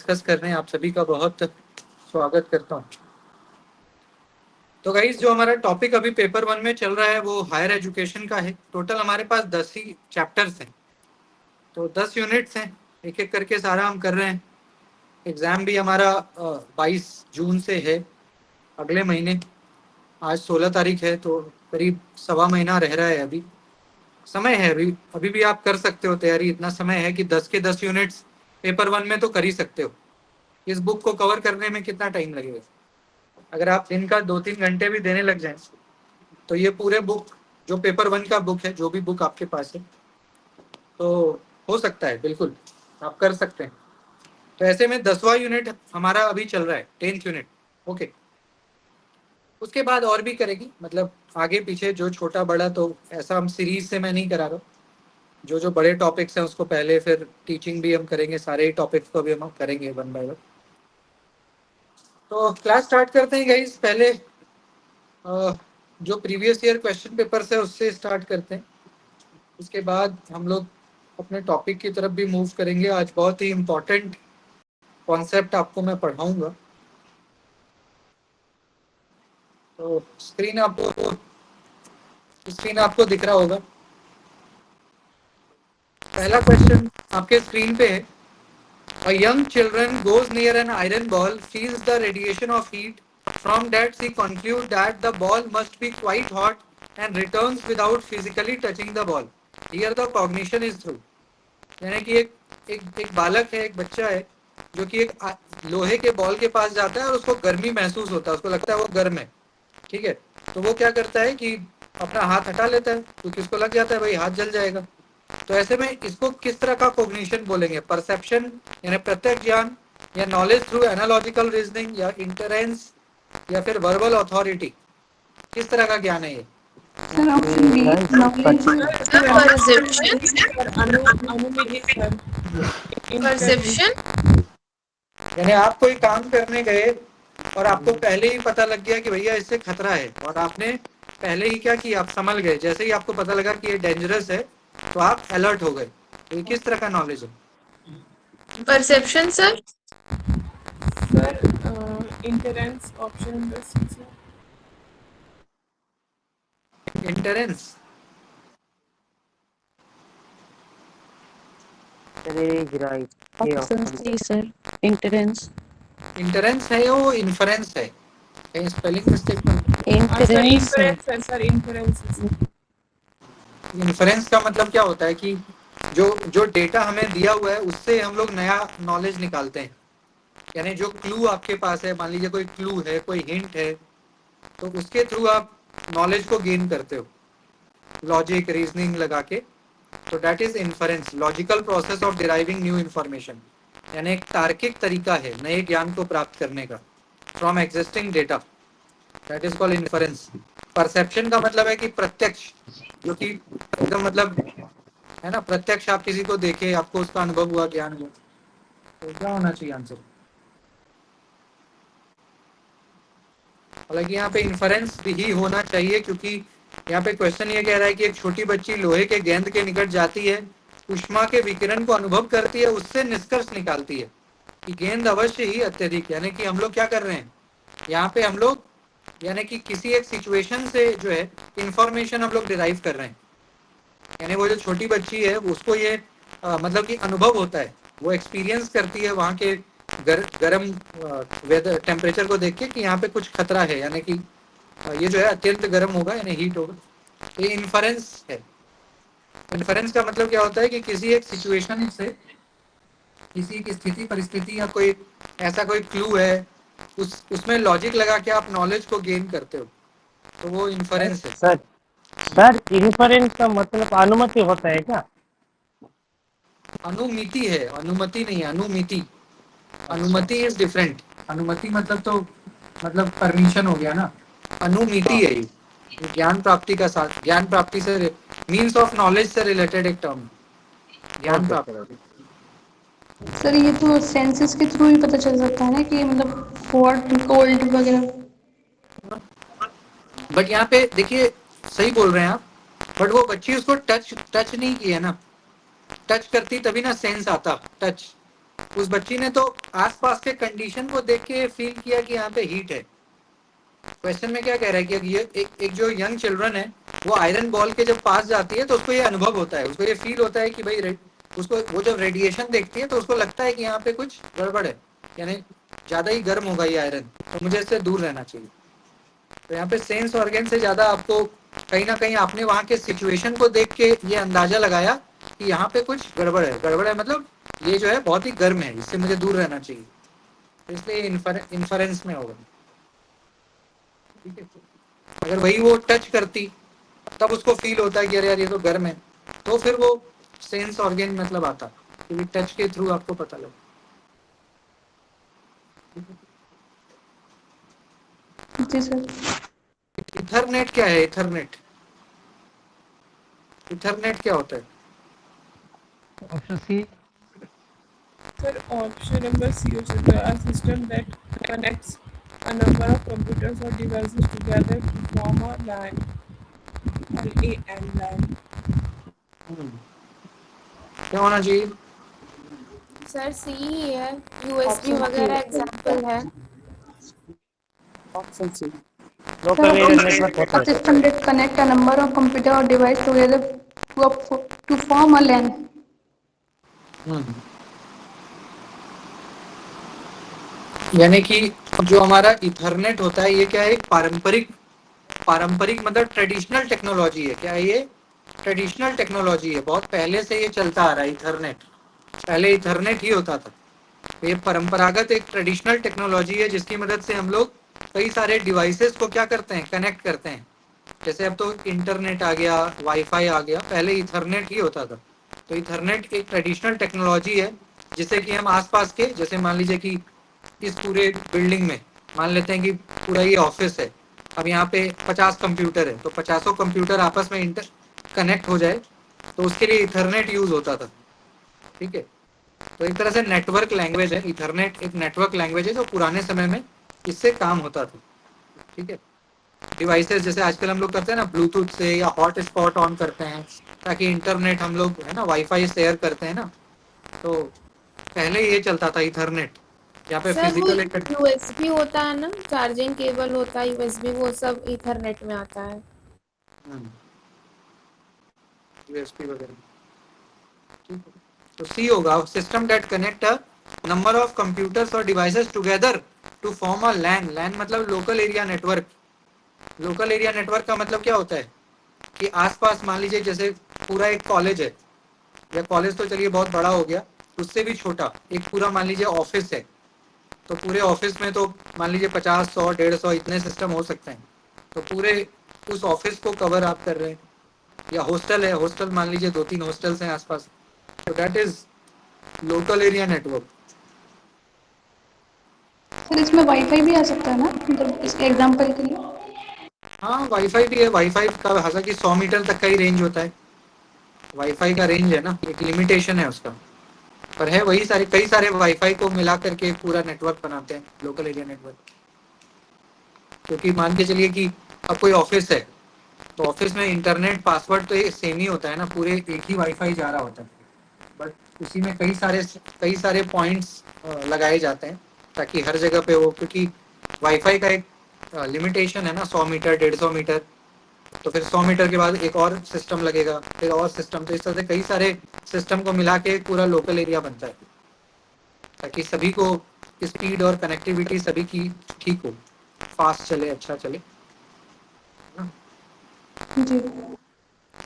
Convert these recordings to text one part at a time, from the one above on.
Discuss कर रहे हैं। आप सभी का बहुत स्वागत करता हूँ। तो गाइस, जो हमारा टॉपिक अभी पेपर 1 में चल रहा है वो हायर एजुकेशन का है। टोटल हमारे पास 10 ही चैप्टर्स हैं, तो 10 यूनिट्स हैं, एक एक करके सारा हम कर रहे हैं। एग्ज़ाम भी हमारा 22 जून से है, अगले महीने। आज 16 तारीख है, तो करीब सवा महीना रह रहा है। अभी समय है, अभी भी आप कर सकते हो तैयारी। इतना समय है कि 10 के 10 यूनिट्स पेपर 1 में तो कर ही सकते हो। इस बुक को कवर करने में कितना टाइम लगेगा? अगर आप दिन का 2-3 घंटे भी देने लग जाएं तो ये पूरे बुक, जो पेपर 1 का बुक है, जो भी बुक आपके पास है, तो हो सकता है, बिल्कुल आप कर सकते हैं। तो ऐसे में 10वां यूनिट हमारा अभी चल रहा है, 10th यूनिट। ओके, उसके बाद और भी करेगी, मतलब आगे पीछे जो छोटा बड़ा, तो ऐसा हम सीरीज से मैं नहीं करा रहा हूँ। जो बड़े टॉपिक्स हैं उसको पहले, फिर टीचिंग भी हम करेंगे, सारे ही टॉपिक्स को भी हम करेंगे 1 बाय 1। तो क्लास स्टार्ट करते हैं गाइस। पहले जो प्रीवियस ईयर क्वेश्चन पेपर है उससे स्टार्ट करते हैं। उसके बाद हम लोग अपने टॉपिक की तरफ भी मूव करेंगे। आज बहुत ही इम्पोर्टेंट कॉन्सेप्ट आपको मैं पढ़ाऊंगा। तो स्क्रीन आपको दिख रहा होगा। पहला क्वेश्चन आपके स्क्रीन पे है। A young children goes near an iron ball, feels the radiation of heat. From that she concludes that the ball must be quite hot and returns without physically touching the ball. Here the cognition is through. यानी कि एक बालक है, एक बच्चा है, जो कि एक लोहे के बॉल के पास जाता है और उसको गर्मी महसूस होता है, उसको लगता है वो गर्म है। ठीक है, तो वो क्या करता है कि अपना हाथ हटा लेता है, क्योंकि उसको लग जाता है भाई हाथ जल जाएगा। तो ऐसे में इसको किस तरह का कॉग्निशन बोलेंगे? परसेप्शन यानी प्रत्यक्ष ज्ञान, या नॉलेज थ्रू एनालॉजिकल रीजनिंग, या इंटरेंस, या फिर वर्बल अथॉरिटी? किस तरह का ज्ञान है ये? परसेप्शन। यानी आप कोई काम करने गए और आपको पहले ही पता लग गया कि भैया इससे खतरा है, और आपने पहले ही क्या किया, आप संभल गए। जैसे ही आपको पता लगा कि ये डेंजरस है तो आप अलर्ट हो गए। तो ये किस तरह का नॉलेज है? Perception sir. Entrance option entrance sir, entrance है या वो इन्फरेंस है? कहीं स्पेलिंग मिस्टेक? इन्फरेंस का मतलब क्या होता है कि जो डेटा हमें दिया हुआ है उससे हम लोग नया नॉलेज निकालते हैं। यानी जो क्लू आपके पास है, मान लीजिए कोई क्लू है, कोई हिंट है, तो उसके थ्रू आप नॉलेज को गेन करते हो, लॉजिक रीजनिंग लगा के। तो that is inference, logical process of deriving new information. यानी एक तार्किक तरीका है नए ज्ञान को प्राप्त करने का from existing data. That is called inference. Perception का मतलब है कि प्रत्यक्ष, जो कि एकदम मतलब है ना, प्रत्यक्ष आप किसी को देखे, आपको उसका अनुभव हुआ, ज्ञान हुआ। तो क्या होना चाहिए आंसर? हालांकि यहाँ पे इन्फरेंस ही होना चाहिए, क्योंकि यहाँ पे क्वेश्चन ये कह रहा है कि एक छोटी बच्ची लोहे के गेंद के निकट जाती है, ऊष्मा के विकिरण को अनुभव करती है, उससे निष्कर्ष निकालती है कि गेंद अवश्य ही अत्यधिक। यानी कि हम लोग क्या कर रहे हैं यहाँ पे, हम लोग यानी कि किसी एक सिचुएशन से जो है इंफॉर्मेशन हम लोग डिराइव कर रहे हैं। यानी वो जो छोटी बच्ची है उसको ये मतलब कि अनुभव होता है, वो एक्सपीरियंस करती है वहाँ के गर्म वेदर टेम्परेचर को देख के कि यहाँ पे कुछ खतरा है, यानी कि ये जो है अत्यंत गर्म होगा, यानी हीट होगा। ये इन्फरेंस है। इन्फरेंस का मतलब क्या होता है कि किसी एक सिचुएशन से, किसी एक स्थिति परिस्थिति या कोई ऐसा कोई क्लू है, उसमें लॉजिक लगा के आप नॉलेज को गेन करते हो, तो वो इन्फरेंस है। सर इन्फरेंस का मतलब अनुमति होता है क्या? अनुमिति है, अनुमति नहीं है, अनुमिति। अनुमति इज डिफरेंट। अनुमति मतलब तो मतलब परमिशन हो गया ना। अनुमिति है ये ज्ञान प्राप्ति का साथ, ज्ञान प्राप्ति से, मीन्स ऑफ नॉलेज से रिलेटेड एक टर्म, ज्ञान प्राप्ति। सर ये तो सेंसेस के थ्रू ही पता चल सकता है ना कि मतलब हॉट कोल्ड वगैरह। बट यहाँ पे देखिए, सही बोल रहे हैं आप, बट वो बच्ची उसको टच नहीं की है ना। टच करती तभी ना सेंस आता, टच। उस बच्ची ने तो आसपास के कंडीशन को देख के फील किया कि यहाँ पे हीट है। क्वेश्चन में क्या कह रहा है कि ये एक जो यंग चिल्ड्रन है वो आयरन बॉल के जब पास जाती है तो उसको ये अनुभव होता है, उसको ये फील होता है कि भाई उसको वो जब रेडिएशन देखती है तो उसको लगता है कि यहाँ पे कुछ गड़बड़ है, यानी ज्यादा ही गर्म होगा ये आयरन, तो मुझे इससे दूर रहना चाहिए। तो यहाँ पे सेंस ऑर्गन से ज्यादा आपको कहीं ना कहीं आपने वहाँ के सिचुएशन को देख के ये अंदाजा लगाया कि यहाँ पे कुछ गड़बड़ है। गड़बड़ है मतलब ये जो है बहुत ही गर्म है, इससे मुझे दूर रहना चाहिए, तो इसलिए इन्फरेंस में होगा। ठीक है, अगर वही वो टच करती तब उसको फील होता है कि अरे यार ये तो गर्म है, तो फिर वो सेंस ऑर्गन मतलब आता, क्योंकि टच के थ्रू आपको पता लगा। जी सर। इथरनेट क्या है? इथरनेट इथरनेट क्या होता है? Option C. Sir, option number C is a system that connects a number of computers or devices together to form a LAN. LAN LAN. क्या होना चाहिए? सर सी ही है, यूएसबी वगैरह एग्जांपल है। Option C. Local area network होता A है। system that connect a number of computer or device together to form a LAN. यानी कि जो हमारा इथरनेट होता है ये क्या है? एक पारंपरिक मतलब ट्रेडिशनल टेक्नोलॉजी है। क्या है ये? ट्रेडिशनल टेक्नोलॉजी है, बहुत पहले से ये चलता आ रहा है। इथरनेट पहले इथरनेट ही होता था। ये परंपरागत एक ट्रेडिशनल टेक्नोलॉजी है जिसकी मदद से हम लोग कई सारे डिवाइसेस को क्या करते हैं? कनेक्ट करते हैं। जैसे अब तो इंटरनेट आ गया, वाईफाई आ गया, पहले इथरनेट ही होता था। तो इथरनेट एक ट्रेडिशनल टेक्नोलॉजी है जिससे कि हम आसपास के, जैसे मान लीजिए कि इस पूरे बिल्डिंग में मान लेते हैं कि पूरा ये ऑफिस है, अब यहाँ पे 50 कंप्यूटर है, तो 50 कंप्यूटर आपस में इंटर कनेक्ट हो जाए तो उसके लिए इथरनेट यूज होता था। ठीक है, तो एक तरह से नेटवर्क लैंग्वेज है इथरनेट, एक नेटवर्क लैंग्वेज है जो पुराने समय में इससे काम होता था। ठीक है, डिवाइसेस जैसे आजकल हम लोग करते हैं ना ब्लूटूथ से, या हॉट स्पॉट ऑन करते हैं ताकि इंटरनेट हम लोग है ना वाईफाई शेयर करते हैं ना, तो पहले ये चलता था इथरनेट। यहाँ पे सर वो फिजिकल यूएसबी होता है ना, चार्जिंग केबल होता है यूएसबी, वो सब ईथरनेट में आता है। यूएसबी वगैरह। ठीक है, तो सी होगा system that connect a number of computers और devices together to form a LAN. LAN मतलब local area network. Local area network का मतलब क्या होता है कि आसपास मान लीजिए जैसे पूरा एक कॉलेज है, या कॉलेज तो चलिए बहुत बड़ा हो गया, उससे भी छोटा एक पूरा मान लीजिए ऑफिस है, तो पूरे ऑफिस में तो मान लीजिए 50, 100, 150 इतने सिस्टम हो सकते हैं, तो पूरे उस ऑफिस को कवर आप कर रहे हैं। या हॉस्टल है, हॉस्टल मान लीजिए 2-3 हॉस्टल्स हैं आसपास, तो that is local area network. Sir इसमें वाईफाई भी आ सकता है ना, मतलब इस एग्जांपल के लिए? हाँ वाईफाई भी है। वाईफाई का हालांकि 100 मीटर तक का ही रेंज होता है, वाईफाई का रेंज है ना, एक लिमिटेशन है उसका, पर है वही सारे कई सारे वाईफाई को मिला करके पूरा नेटवर्क बनाते हैं लोकल एरिया नेटवर्क। क्योंकि मान के चलिए कि अब कोई ऑफिस है तो ऑफिस में इंटरनेट पासवर्ड तो ये सेम ही होता है ना, पूरे एक ही वाईफाई जा रहा होता है, बट उसी में कई सारे पॉइंट्स लगाए जाते हैं ताकि हर जगह पे वो, क्योंकि वाईफाई का एक लिमिटेशन है ना 100 मीटर 150 मीटर, तो फिर 100 मीटर के बाद एक और सिस्टम लगेगा, फिर और सिस्टम, तो इस तरह से कई सारे सिस्टम को मिला के पूरा लोकल एरिया बनता है ताकि सभी को स्पीड और कनेक्टिविटी सभी की ठीक हो, फास्ट चले, अच्छा चले। जी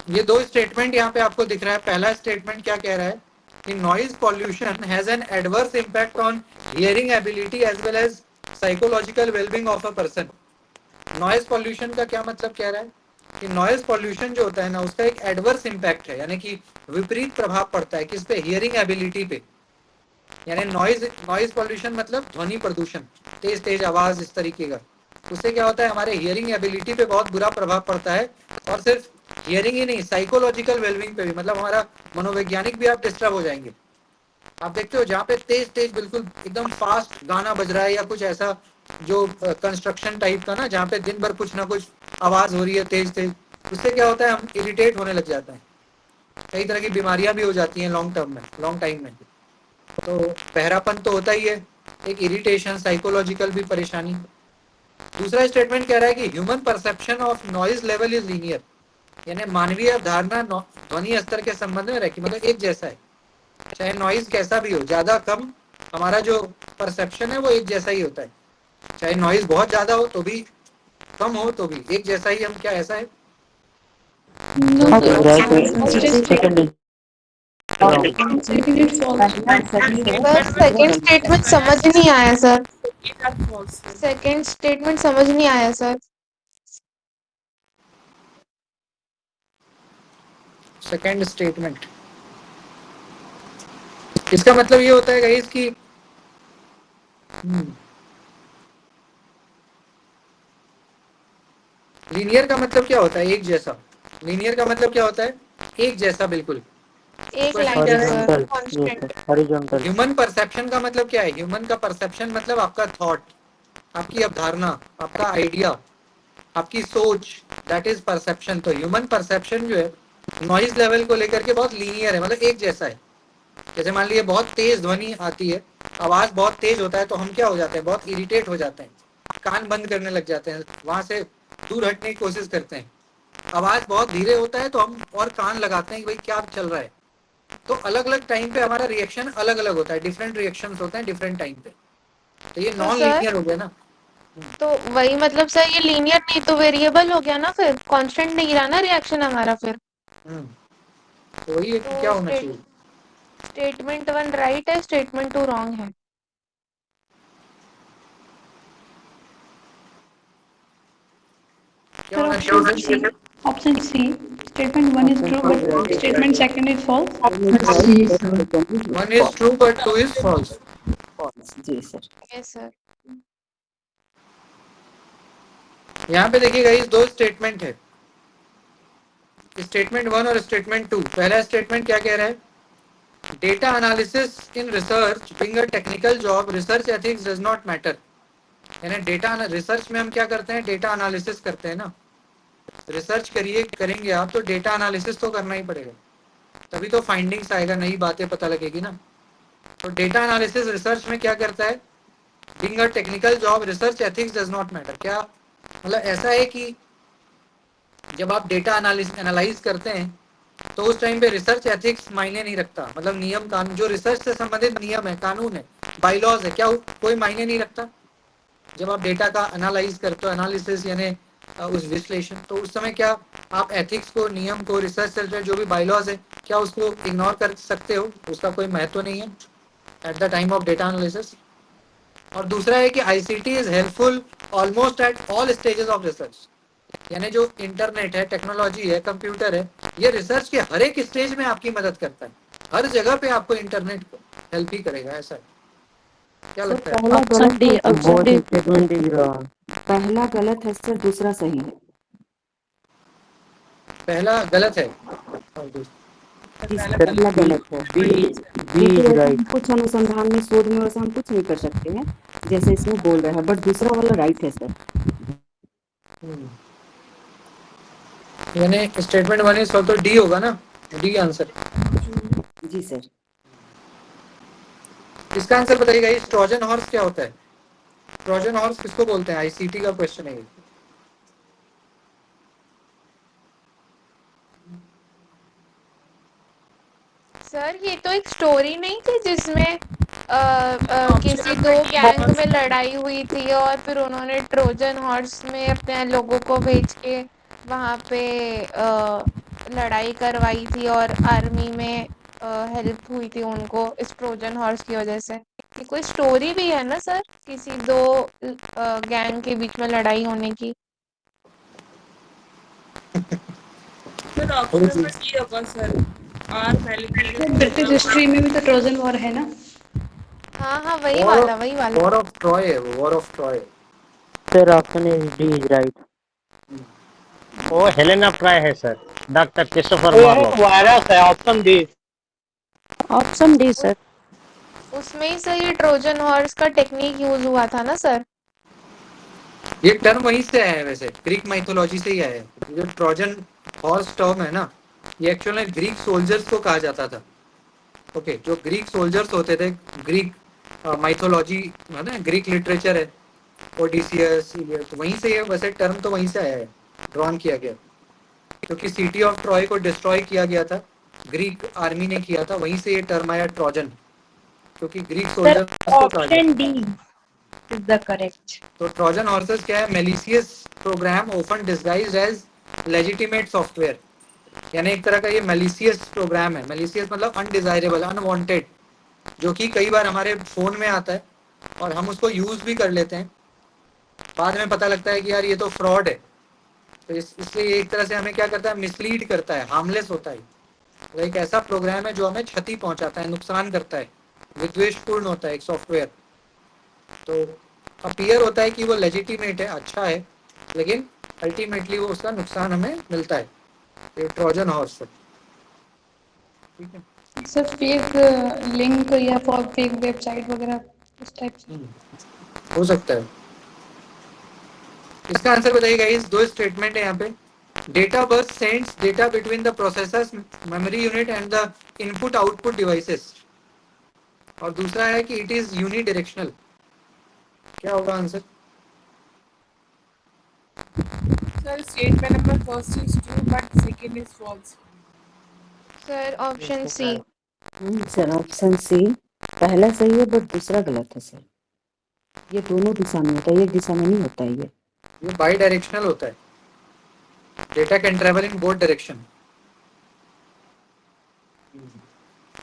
ये दो स्टेटमेंट यहाँ पे आपको दिख रहा है। पहला स्टेटमेंट क्या कह रहा है कि noise pollution has an adverse impact on hearing ability as well as psychological wellbeing of a person. Noise pollution का क्या मतलब कह रहा है कि नॉइज पॉल्यूशन जो होता है ना उसका एक एडवर्स इम्पैक्ट है, यानी कि विपरीत प्रभाव पड़ता है किस पे? हियरिंग एबिलिटी पे। यानी नॉइज पॉल्यूशन मतलब ध्वनि प्रदूषण, तेज तेज आवाज इस तरीके का, उससे क्या होता है हमारे हियरिंग एबिलिटी पे बहुत बुरा प्रभाव पड़ता है। और सिर्फ हियरिंग ही नहीं, साइकोलॉजिकल वेलबींग पे भी, मतलब हमारा मनोवैज्ञानिक भी आप डिस्टर्ब हो जाएंगे। आप देखते हो जहाँ पे तेज तेज बिल्कुल एकदम फास्ट गाना बज रहा है या कुछ ऐसा जो कंस्ट्रक्शन टाइप का ना, जहाँ पे दिन भर कुछ ना कुछ आवाज हो रही है तेज तेज, उससे क्या होता है हम इरिटेट होने लग जाते हैं, कई तरह की बीमारियां भी हो जाती हैं लॉन्ग टाइम में। तो बहरापन तो होता ही है, एक इरिटेशन, साइकोलॉजिकल भी परेशानी। दूसरा स्टेटमेंट कह रहा है कि human perception of noise level is linear, यानी मानवीय धारणा ध्वनि स्तर के संबंध में रहती, मतलब एक जैसा है, चाहे नॉइज कैसा भी हो, ज्यादा कम, हमारा जो परसेप्शन है वो एक जैसा ही होता है, चाहे नॉइज बहुत ज्यादा हो तो भी, कम हो तो भी, एक जैसा ही हम, क्या ऐसा है? No, sir. First is second is second is false. Sir second statement समझ नहीं आया sir, Both are false. Second statement समझ नहीं आया सर। सेकेंड स्टेटमेंट, इसका मतलब ये होता है गाइस कि लीनियर का मतलब क्या होता है? एक जैसा। लीनियर का मतलब क्या होता है? एक जैसा, बिल्कुल। एक लाइन है sir, horizontal, constant. Horizontal. Human perception का मतलब क्या है? ह्यूमन का परसेप्शन मतलब आपका थॉट, आपकी अवधारणा, आपका आइडिया, आपकी सोच, दैट इज परसेप्शन। तो ह्यूमन परसेप्शन जो है नॉइज लेवल को लेकर के बहुत लीनियर है, मतलब एक जैसा है। जैसे मान लीजिए बहुत तेज ध्वनि आती है, आवाज बहुत तेज होता है तो हम क्या हो जाते हैं? बहुत इरिटेट हो जाते हैं, कान बंद करने लग जाते हैं, वहां से दूर हटने की कोशिश करते हैं। आवाज बहुत धीरे होता है तो हम और कान लगाते हैं कि भाई क्या चल रहा है। तो अलग अलग टाइम पे हमारा रिएक्शन अलग अलग होता है, डिफरेंट रिएक्शंस होते हैं डिफरेंट टाइम पे। तो ये तो नॉन सर लीनियर हो गया ना। तो वही मतलब सर, ये लीनियर नहीं तो वेरिएबल हो गया ना, फिर कांस्टेंट नहीं रहा ना रिएक्शन हमारा फिर। हम्म, तो वही है कि तो क्या होना चाहिए? स्टेटमेंट 1 राइट है, स्टेटमेंट 2 रॉन्ग है। क्या Sir, होना option चाहिए? C. Option C. Statement 1 is true, but statement 2 is false. One is true but two is false. जी सर। Yes sir. यहाँ पे देखिएगा इस दो स्टेटमेंट है, स्टेटमेंट 1 और स्टेटमेंट 2। पहला स्टेटमेंट क्या कह रहा है? Data analysis in research being a technical job, research ethics does not matter. यानी डेटा रिसर्च में हम क्या करते हैं? डेटा एनालिसिस करते हैं ना। रिसर्च करेंगे आप तो डेटा एनालिसिस तो करना ही पड़ेगा, तभी तो फाइंडिंग्स आएगा, नई बातें पता लगेगी ना। तो डेटा एनालिसिस रिसर्च में क्या करता है? Being a technical job, research ethics does not matter. क्या मतलब? ऐसा है कि जब आप डेटा एनालाइज करते हैं तो उस टाइम पे रिसर्च एथिक्स मायने नहीं रखता, मतलब नियम कानून, जो रिसर्च से संबंधित नियम है, कानून है, बाइलॉज है, क्या कोई मायने नहीं रखता? जब आप डेटा का एनालाइज करते हो, एनालिसिस यानी उस विश्लेषण, तो उस समय क्या आप एथिक्स को, नियम को, रिसर्च से रिलेटेड जो भी बाइलॉज है, क्या उसको इग्नोर कर सकते हो? उसका कोई महत्व नहीं है at the time of data analysis. और दूसरा है कि ICT is helpful almost at all stages of research, यानी जो इंटरनेट है, टेक्नोलॉजी है, कंप्यूटर है, ये रिसर्च के हर एक स्टेज में आपकी मदद करता है। हर जगह पे आपको इंटरनेट हेल्प ही करेगा, ऐसा है। क्या लगता है? पहला गलत है, बोथ स्टेटमेंट इज रॉन्ग। पहला गलत है सर, दूसरा सही है। पहला गलत है और पहला गलत है। बी क्योंकि इज ऐसा राइट। हम कुछ अनुसंधान में, शोध में वैसा हम कुछ नहीं कर सकते हैं जैसे इसमें बोल रहा है, बट दूसरा वाला राइट है सर। यानी स्टेटमेंट 1 इज तो डी होगा ना, डी आंसर। जी सर। इसका आंसर बताइएगा, इस ट्रोजन हॉर्स क्या होता है? ट्रोजन हॉर्स किसको बोलते हैं? आईसीटी का क्वेश्चन है ये। सर ये तो एक स्टोरी नहीं थी जिसमें किसी दो गैंग में लड़ाई हुई थी और फिर उन्होंने ट्रोजन हॉर्स में अपने लोगों को भेज के वहां पे लड़ाई करवाई थी और आर्मी में हेल्प हुई थी उनको इस ट्रोजन हॉर्स की वजह से। ये कोई स्टोरी भी है ना सर, किसी दो गैंग के बीच में लड़ाई होने की? सर ऑप्शन नंबर डी होगा सर, आर मैलिकुलस। ब्रिटिश हिस्ट्री में भी तो ट्रोजन वॉर है ना। हाँ वही वाला, वही वाला। वॉर ऑफ ट्रॉय है वो, war of Troy. Sir option is D is right. वो हेलेन ऑफ ट्रॉय है sir, doctor Christopher Marlowe. Virus है, option D. Option D sir. उसमें ही सर ये ट्रोजन हॉर्स का टेक्निक यूज हुआ था ना सर? ये टर्म वहीं से आया है, वैसे ग्रीक माइथोलॉजी से ही आया है। जो ट्रोजन हॉर्स टर्म है ना, ये एक्चुअली ग्रीक सोल्जर्स को कहा जाता था। ओके, जो ग्रीक सोल्जर्स होते थे, ग्रीक माइथोलॉजी है ना, ग्रीक लिटरेचर है, ओडिसियस, तो वहीं से ये वैसे टर्म तो वहीं से आया है, ड्रॉन किया गया, क्योंकि सिटी ऑफ ट्रॉय को डिस्ट्रॉय किया गया था, ग्रीक आर्मी ने किया था, वहीं से ये टर्म आया ट्रोजन, क्योंकि ग्रीक सर सोल्जर्स को option D is the correct. तो ट्रोजन हॉर्सेस क्या है, malicious program often disguised as legitimate software, यानी एक तरह का ये मेलिशियस प्रोग्राम है, मेलिशियस मतलब अनडिजायरेबल, अनवांटेड, जो कि कई बार हमारे फोन में आता है और हम उसको यूज भी कर लेते हैं, बाद में पता लगता है कि यार ये तो फ्रॉड है, तो इसलिए एक तरह से हमें क्या करता है, मिसलीड करता है, हार्मलेस होता है, तो एक ऐसा प्रोग्राम है जो हमें क्षति पहुंचाता है, नुकसान करता है, विद्वेषपूर्ण होता है एक सॉफ्टवेयर। तो अपीयर होता है कि वो लेजिटिमेट है, अच्छा है, लेकिन अल्टीमेटली वो उसका नुकसान हमें मिलता है, ये ट्रोजन हॉर्स है। ठीक है सर फेक लिंक या फॉर फेक वेबसाइट वगैरह उस टाइप से हो सकता है। इसका आंसर बताइएगा, इस दो स्टेटमेंट है यहाँ पे, data bus sends data between the processors memory unit and the input output devices, और दूसरा है कि इट इज यूनिडायरेक्शनल, क्या होगा answer? Sir statement number first is true but second is false. Sir option C. Sir option C पहला सही है but दूसरा गलत है सर, ये दोनों दिशा में होता है, एक दिशा में नहीं होता है ये बाई डायरेक्शनल होता है, data can travel in both direction.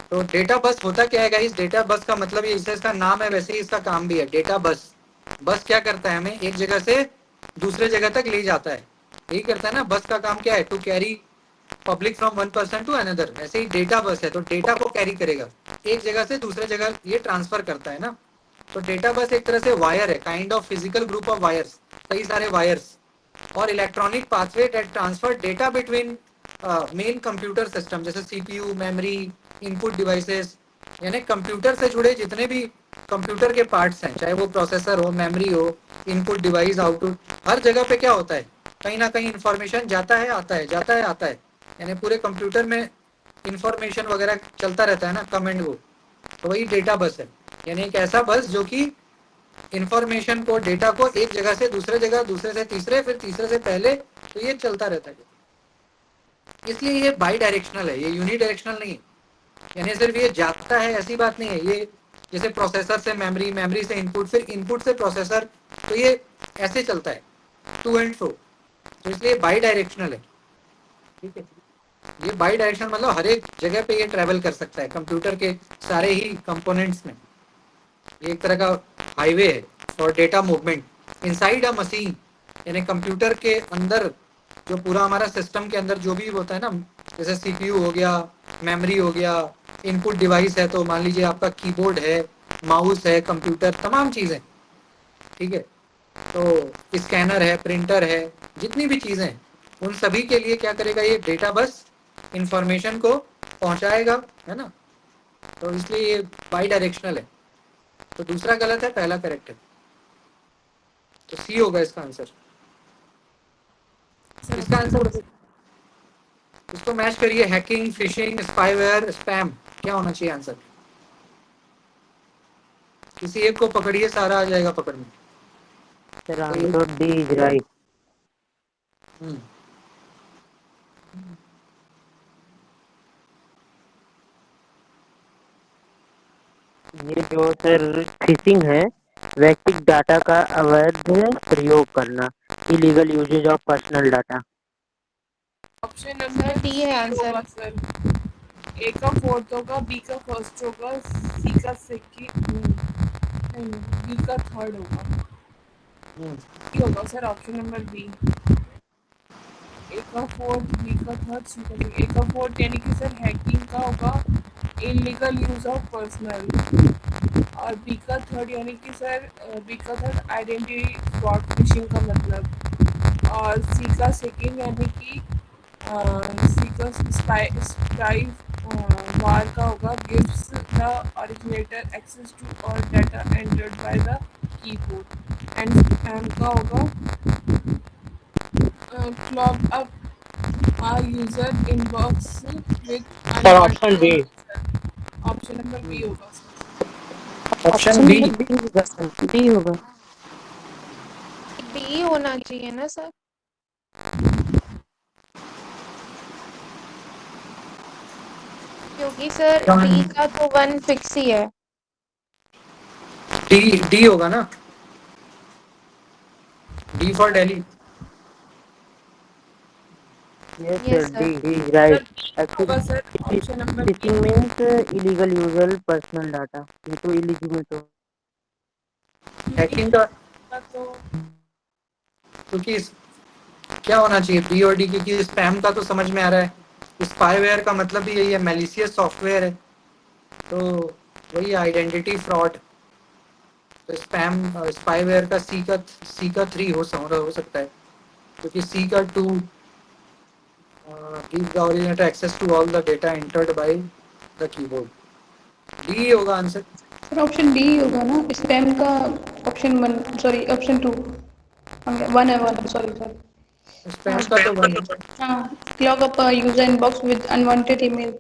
तो डेटा बस होता क्या है गाइस, डेटा बस का मतलब ये जैसे इसका नाम है वैसे ही इसका काम भी है, डेटा बस। बस क्या करता है, हमें एक जगह से दूसरे जगह तक ले जाता है, यही करता है ना, बस का काम क्या है, to carry public from one person to another, ऐसे ही डेटा बस है, तो डेटा को कैरी करेगा, एक जगह से दूसरे जगह ये ट्रांसफर करता है ना, तो डेटा बस एक तरह से वायर है, kind of physical group of wires, कई सारे वायर्स, और electronic pathway that transfer data between main computer system, जैसे सीपीयू, मेमोरी, इनपुट डिवाइसेस, यानी कंप्यूटर से जुड़े जितने भी कंप्यूटर के पार्ट्स हैं, चाहे वो प्रोसेसर हो, मेमोरी हो, इनपुट डिवाइस, आउटपुट, हर जगह पे क्या होता है, कहीं ना कहीं इंफॉर्मेशन जाता है आता है, जाता है आता है, यानी पूरे कंप्यूटर में इंफॉर्मेशन वगैरह चलता रहता है ना, कम एंड गो, तो वही डेटा बस है, यानी एक ऐसा बस जो कि इंफॉर्मेशन को, डेटा को एक जगह से दूसरे जगह, दूसरे से तीसरे, फिर तीसरे से पहले, तो ये चलता रहता है, इसलिए ये बाई डायरेक्शनल है, ये यूनी डायरेक्शनल नहीं है, यानी सिर्फ ये जाता है ऐसी बात नहीं है, ये जैसे प्रोसेसर से मेमोरी, मेमोरी से इनपुट, फिर इनपुट से प्रोसेसर, तो ये ऐसे चलता है, टू एंड फ्रो, तो इसलिए बाई डायरेक्शनल है। ठीक है, ये बाई डायरेक्शनल मतलब हर एक जगह पे ये ट्रेवल कर सकता है, कंप्यूटर के सारे ही कंपोनेंट्स में, ये एक तरह का हाईवे है for data movement inside a machine, यानी कंप्यूटर के अंदर, जो पूरा हमारा सिस्टम के अंदर जो भी होता है ना, जैसे सीपीयू हो गया, मेमोरी हो गया, इनपुट डिवाइस है, तो मान लीजिए आपका कीबोर्ड है, माउस है, कंप्यूटर, तमाम चीज़ें, ठीक है, तो स्कैनर है, प्रिंटर है, जितनी भी चीज़ें हैं, उन सभी के लिए क्या करेगा, ये डेटा बस इंफॉर्मेशन को पहुंचाएगा, है ना, तो इसलिए ये बाई डायरेक्शनल है, तो दूसरा गलत है, पहला करेक्ट है, तो सी होगा इसका आंसर। इसका आंसर इसको मैच करिए, हैकिंग, फिशिंग, स्पाईवेयर, स्पैम, क्या होना चाहिए आंसर? किसी एक को पकड़िए, सारा आ जाएगा पकड़ में। Sir answer D is right. ये जो सर फिशिंग है, व्यक्तिगत डाटा का अवैध प्रयोग करना, illegal usage of personal data. Option number D है आंसर। सर, ए का फोर्थ होगा, बी का फर्स्ट होगा, सी का सेकंड, नहीं, बी का थर्ड होगा, सी होगा सर, ऑप्शन नंबर बी, ए का फोर्थ, बी का थर्ड, सी का सेकंड। ए का फोर्थ यानी कि सर हैकिंग का होगा, इलीगल यूज ऑफ पर्सनल, और बी का थर्ड यानी कि सर, बी का थर्ड आइडेंटिटी फ्रॉड, फिशिंग का मतलब, और सी का सेकंड यानी कि सी का स्पाई वार का होगा, gives the originator access to all data entered by the keyboard, and spam का होगा clog up our user inbox with sir option B. Option number B होगा sir. Option B. Number B होगा sir, B होगा। D होना चाहिए ना sir. क्योंकि sir D का तो वन फिक्स ही है। डी डी होगा ना, D for Delhi. Yes, sir. Yes D sir. is right. Sir होगा sir, option number B. Phishing means illegal user personal data. ये तो illegitimate तो हैकिंग का, तो क्योंकि क्या होना चाहिए बी और डी, क्योंकि स्पैम का तो समझ में आ रहा है, स्पाईवेयर का मतलब भी यही है, मैलिशियस सॉफ्टवेयर है, तो वही आइडेंटिटी फ्रॉड। तो स्पैम स्पाईवेयर का सी का 3 हो सकता है, क्योंकि सी का 2 gives the originator access to all the data entered by the keyboard. D होगा आंसर। सर ऑप्शन डी होगा ना, स्पैम का ऑप्शन 1, सॉरी ऑप्शन 2, 1 है, 1 सॉरी सॉरी। स्पैम का तो 1 है। हाँ, clog up a user inbox with unwanted email.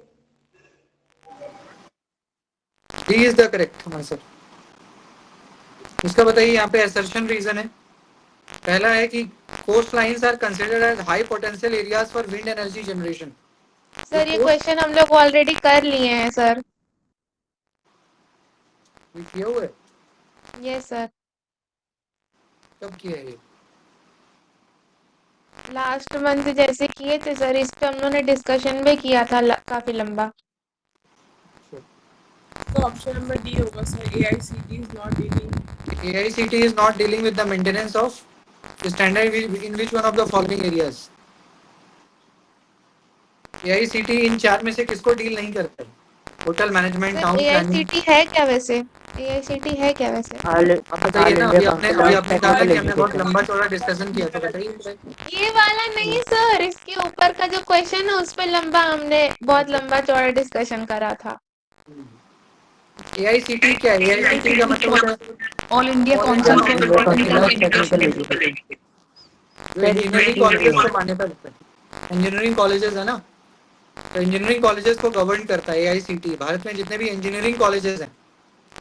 D is the correct answer. इसका बताइए, यहाँ पे असर्शन रीजन है। पहला है कि coast lines are considered as high potential areas for wind energy generation. Sir ये क्वेश्चन हम लोग ऑलरेडी कर लिए हैं सर। किए हुए यस सर। कब किया है ये? लास्ट मंथ जैसे किए थे सर, इस पे हम लोगों ने डिस्कशन भी किया था काफी लंबा। तो ऑप्शन नंबर डी होगा sir, AICTE is not dealing। AICTE is not dealing with the maintenance of standard in which one of the following areas? AICTE इन 4 में से किसको डील नहीं करता है? Hotel management, town planning. AICTE है क्या वैसे? AICTE है क्या वैसे? आप बताइए ना, अभी आपने कहा कि हमने बहुत लंबा चौड़ा डिस्कशन किया, तो बताइए। ये वाला नहीं सर, इसके ऊपर का जो क्वेश्चन है उस पे लंबा हमने बहुत लंबा चौड़ा डिस्कशन करा था। AICTE क्या है? AICTE का मतलब होता है all India council for technical education. जो इंजीनियरिंग कॉलेजेस को मान्यता देता है। इंजीनियरिंग कॉलेजेस है ना, तो इंजीनियरिंग कॉलेजेस को गवर्न करता है AICTE। भारत में जितने भी इंजीनियरिंग कॉलेजेस हैं,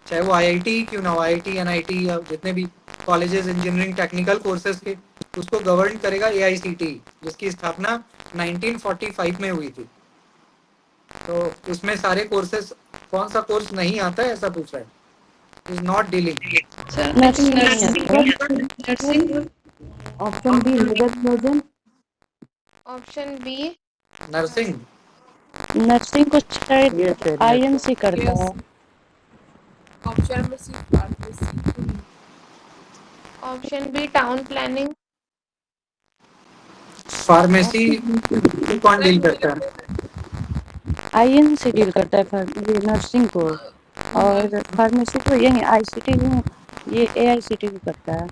चाहे वो IIT क्यों ना हो, IIT, NIT या जितने भी कॉलेजेस इंजीनियरिंग टेक्निकल कोर्सेज के, उसको गवर्न करेगा AICTE, जिसकी स्थापना 1945 में हुई थी। तो उसमें सारे कोर्सेज, कौन सा कोर्स नहीं आता है ऐसा पूछ रहा है। Is not dealing. Sir nursing. Option B labour surgeon. Option B nursing. Nursing को शायद Yes, sir. IMC करता है। Option number C pharmacy. Option B town planning. Pharmacy कौन डील करता है? IMC डील करता है ये नर्सिंग को, और फार्मेसी को यही ICT में ये AICT भी करता है।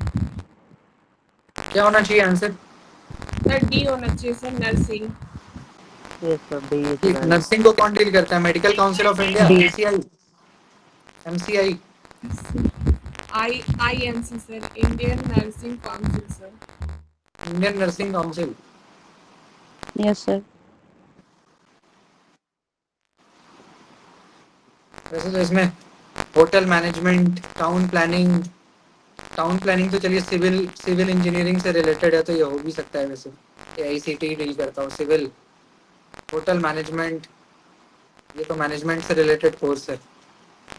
क्या होना चाहिए आंसर? सर डी होना चाहिए sir, nursing. Yes, sir. D is right. Nursing को कौन डील करता है? Medical council of India, MCI, MCI। INC sir, Indian nursing council sir. Indian nursing council. Yes sir. वैसे तो इसमें होटल मैनेजमेंट, टाउन प्लानिंग तो चलिए सिविल इंजीनियरिंग से रिलेटेड है, तो ये हो भी सकता है। वैसे AICTE डील करता हो सिविल, होटल मैनेजमेंट, ये तो मैनेजमेंट से रिलेटेड कोर्स है।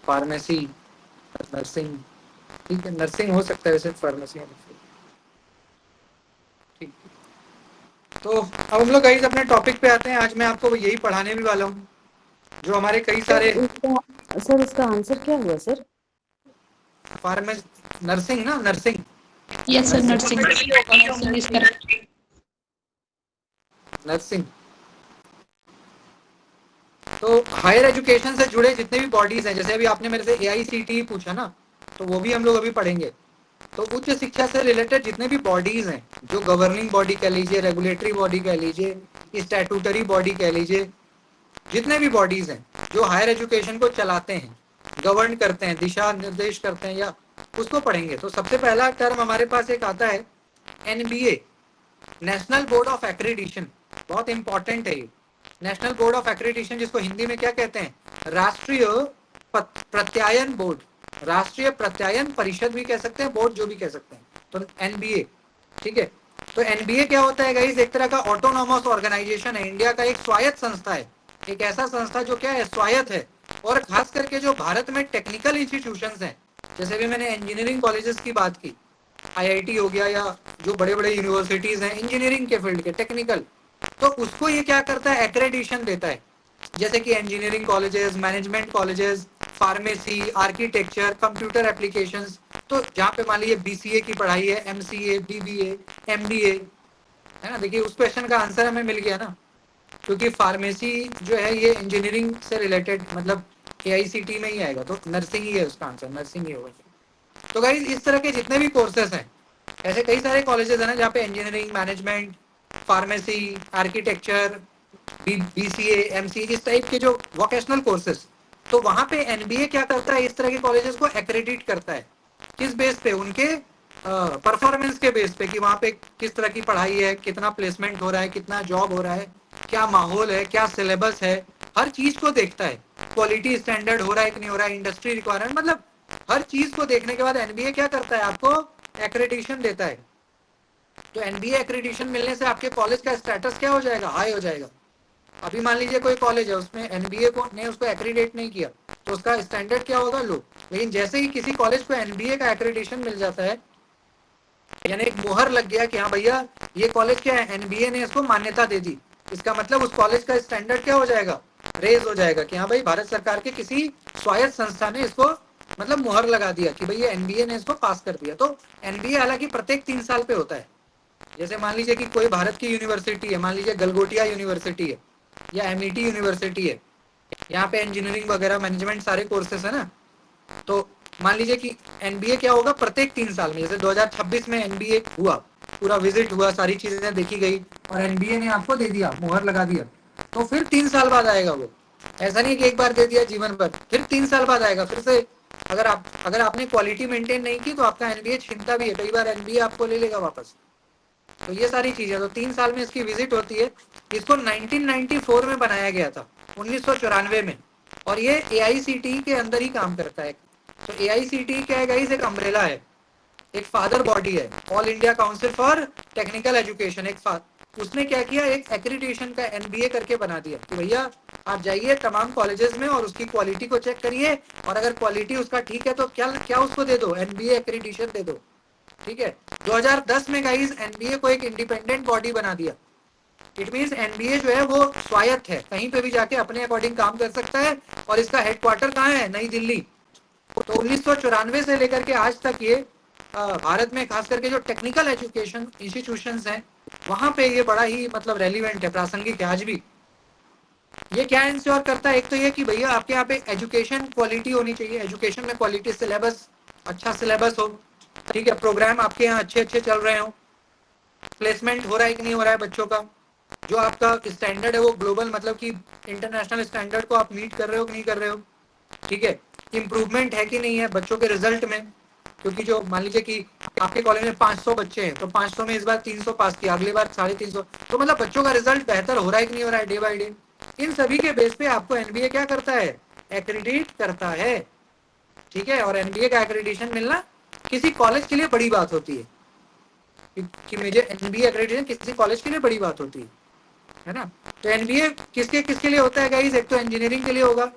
फार्मेसी, नर्सिंग, ठीक है, नर्सिंग हो सकता है वैसे, फार्मेसी ठीक। तो अब हम लोग गाइस अपने टॉपिक पे आते हैं। आज मैं आपको यही पढ़ाने भी वाला हूँ, जो हमारे कई सारे सर इसका आंसर क्या हुआ सर? नर्सिंग ना, nursing. Yes sir nursing. Nursing. तो हायर एजुकेशन से जुड़े जितने भी बॉडीज हैं, जैसे अभी आपने मेरे से AICTE पूछा ना, तो वो भी हम लोग अभी पढ़ेंगे। तो उच्च शिक्षा से रिलेटेड जितने भी बॉडीज हैं, जो गवर्निंग बॉडी कह लीजिए, रेगुलेटरी बॉडी कह लीजिए, स्टैट्यूटरी बॉडी कह लीजिए, जितने भी बॉडीज हैं जो हायर एजुकेशन को चलाते हैं, गवर्न करते हैं, दिशा निर्देश करते हैं, या उसको पढ़ेंगे। तो सबसे पहला टर्म हमारे पास एक आता है NBA, national board of accreditation. बहुत इंपॉर्टेंट है ये। नेशनल बोर्ड ऑफ एक्रेडिटेशन, जिसको हिंदी में क्या कहते हैं, राष्ट्रीय प्रत्यायन बोर्ड, राष्ट्रीय प्रत्यायन परिषद भी कह सकते हैं, बोर्ड जो भी कह सकते हैं, तो एनबीए। ठीक है, तो एनबीए क्या होता है गाइस, एक तरह का ऑटोनॉमस ऑर्गेनाइजेशन है, इंडिया का एक स्वायत्त संस्था है, एक ऐसा संस्था जो क्या है, स्वायत्त है। और खास करके जो भारत में टेक्निकल इंस्टीट्यूशंस हैं, जैसे भी मैंने इंजीनियरिंग कॉलेजेस की बात की, आईआईटी हो गया, या जो बड़े बड़े यूनिवर्सिटीज हैं इंजीनियरिंग के फील्ड के टेक्निकल, तो उसको ये क्या करता है, एक्रेडिटेशन देता है। जैसे कि engineering colleges, management colleges, pharmacy, architecture, computer applications, तो जहाँ पे मान लीजिए बीसीए की पढ़ाई है, एमसीए, बीबीए, एमबीए, है ना। देखिए उस क्वेश्चन का आंसर हमें मिल गया ना, क्योंकि फार्मेसी जो है ये इंजीनियरिंग से रिलेटेड, मतलब एआईसीटी में ही आएगा, तो नर्सिंग ही है उसका आंसर, नर्सिंग ही होगा। तो गाइस इस तरह के जितने भी कोर्सेस हैं, ऐसे कई सारे कॉलेजेस हैं ना जहाँ पे engineering, management, pharmacy, architecture, BCA, MCA, इस टाइप के जो वोकेशनल कोर्सेस, तो वहां पे एनबीए क्या करता है, इस तरह के कॉलेजेस को एक्रेडिट करता है। किस बेस पे, उनके परफॉर्मेंस के बेस पे, कि वहां पे किस तरह की पढ़ाई है, कितना प्लेसमेंट हो रहा है, कितना जॉब हो रहा है, क्या माहौल है, क्या सिलेबस है, हर चीज को देखता है। क्वालिटी स्टैंडर्ड हो रहा है कि नहीं हो रहा है, इंडस्ट्री रिक्वायरमेंट, मतलब हर चीज को देखने के बाद एनबीए क्या करता है, आपको एक्रेडिटेशन देता है। तो एनबीए एक्रेडिटेशन मिलने से आपके कॉलेज का स्टेटस क्या हो जाएगा, हाई हो जाएगा। अभी मान लीजिए कोई कॉलेज है, उसमें एनबीए को ने उसको एक्रेडिट नहीं किया, तो उसका स्टैंडर्ड क्या होगा, लो। लेकिन जैसे ही किसी कॉलेज को एनबीए का एक्रेडिटेशन मिल जाता है, यानी एक मोहर लग गया कि हाँ भैया ये कॉलेज क्या है, एनबीए ने इसको मान्यता दे दी, इसका मतलब उस कॉलेज का स्टैंडर्ड क्या हो जाएगा, रेज हो जाएगा, कि हाँ भाई भारत सरकार के किसी स्वायत्त संस्था ने इसको मतलब मोहर लगा दिया कि भाई ये एनबीए ने इसको पास कर दिया। तो एनबीए हालांकि प्रत्येक 3 साल पे होता है। जैसे मान लीजिए कि कोई भारत की यूनिवर्सिटी है, मान लीजिए गलगोटिया यूनिवर्सिटी है या एमईटी यूनिवर्सिटी है, यहाँ पे इंजीनियरिंग वगैरह मैनेजमेंट सारे कोर्सेस है ना, तो मान लीजिए कि एनबीए क्या होगा, प्रत्येक 3 साल में, जैसे 2026 में एनबीए हुआ, पूरा विजिट हुआ, सारी चीजें देखी गई और एनबीए ने आपको दे दिया, मोहर लगा दिया, तो फिर 3 साल बाद आएगा वो। ऐसा नहीं कि एक बार दे दिया जीवन भर, फिर 3 साल बाद आएगा फिर से। अगर आपने क्वालिटी मेंटेन नहीं की तो आपका एनबीए छीनता भी है, कई बार एनबीए आपको ले लेगा वापस। तो ये सारी चीजें, तो 3 साल में इसकी विजिट होती है। इसको 1994 में बनाया गया था, 1994 में, और ये एआईसीटी के अंदर ही काम करता है। तो एआईसीटी क्या है गाइस, एक अम्ब्रेला है, एक फादर बॉडी है, all India council for technical education. उसने क्या किया, एक एक्रेडिटेशन का एनबीए करके बना दिया कि भैया आप जाइए तमाम कॉलेजेस में और उसकी क्वालिटी को चेक करिए, और अगर क्वालिटी उसका ठीक है तो क्या उसको दे दो, एनबीए एक्रेडिटेशन दे दो। ठीक है, 2010 में गाइस एनबीए को एक इंडिपेंडेंट बॉडी बना दिया। इट मींस एनबीए जो है वो स्वायत्त है, कहीं पे भी जाके अपने अकॉर्डिंग काम कर सकता है, और इसका हेडक्वार्टर कहाँ है, नई दिल्ली। तो 1994 से लेकर के आज तक ये भारत में खास करके जो टेक्निकल एजुकेशन इंस्टीट्यूशंस हैं वहां पे ये बड़ा ही मतलब रेलिवेंट है, प्रासंगिक है आज भी। ये क्या इंश्योर करता है, एक तो ये कि भैया आपके यहाँ पे एजुकेशन क्वालिटी होनी चाहिए, एजुकेशन में क्वालिटी, सिलेबस अच्छा सिलेबस हो, ठीक है, प्रोग्राम आपके यहाँ अच्छे अच्छे चल रहे हो, प्लेसमेंट हो रहा है कि नहीं हो रहा है बच्चों का, जो आपका स्टैंडर्ड है वो ग्लोबल मतलब कि इंटरनेशनल स्टैंडर्ड को आप मीट कर रहे हो कि नहीं कर रहे हो, ठीक है, इम्प्रूवमेंट है कि नहीं है बच्चों के रिजल्ट में। क्योंकि जो मान लीजिए कि आपके कॉलेज में 500 बच्चे हैं, तो 500 में इस बार 300 पास किया, अगली बार 350, तो मतलब बच्चों का रिजल्ट बेहतर हो रहा है कि नहीं हो रहा है डे बाय डे। इन सभी के बेस पे आपको एनबीए क्या करता है, एक्रेडिट करता है। ठीक है, और एनबीए का एक्रेडिटेशन मिलना किसी कॉलेज के लिए बड़ी बात होती है कि मुझे एनबीए एक्रेडिटेशन किसी कॉलेज के लिए बड़ी बात होती है ना। तो एनबीए किसके किसके लिए होता है गाइस, एक तो इंजीनियरिंग के लिए होगा,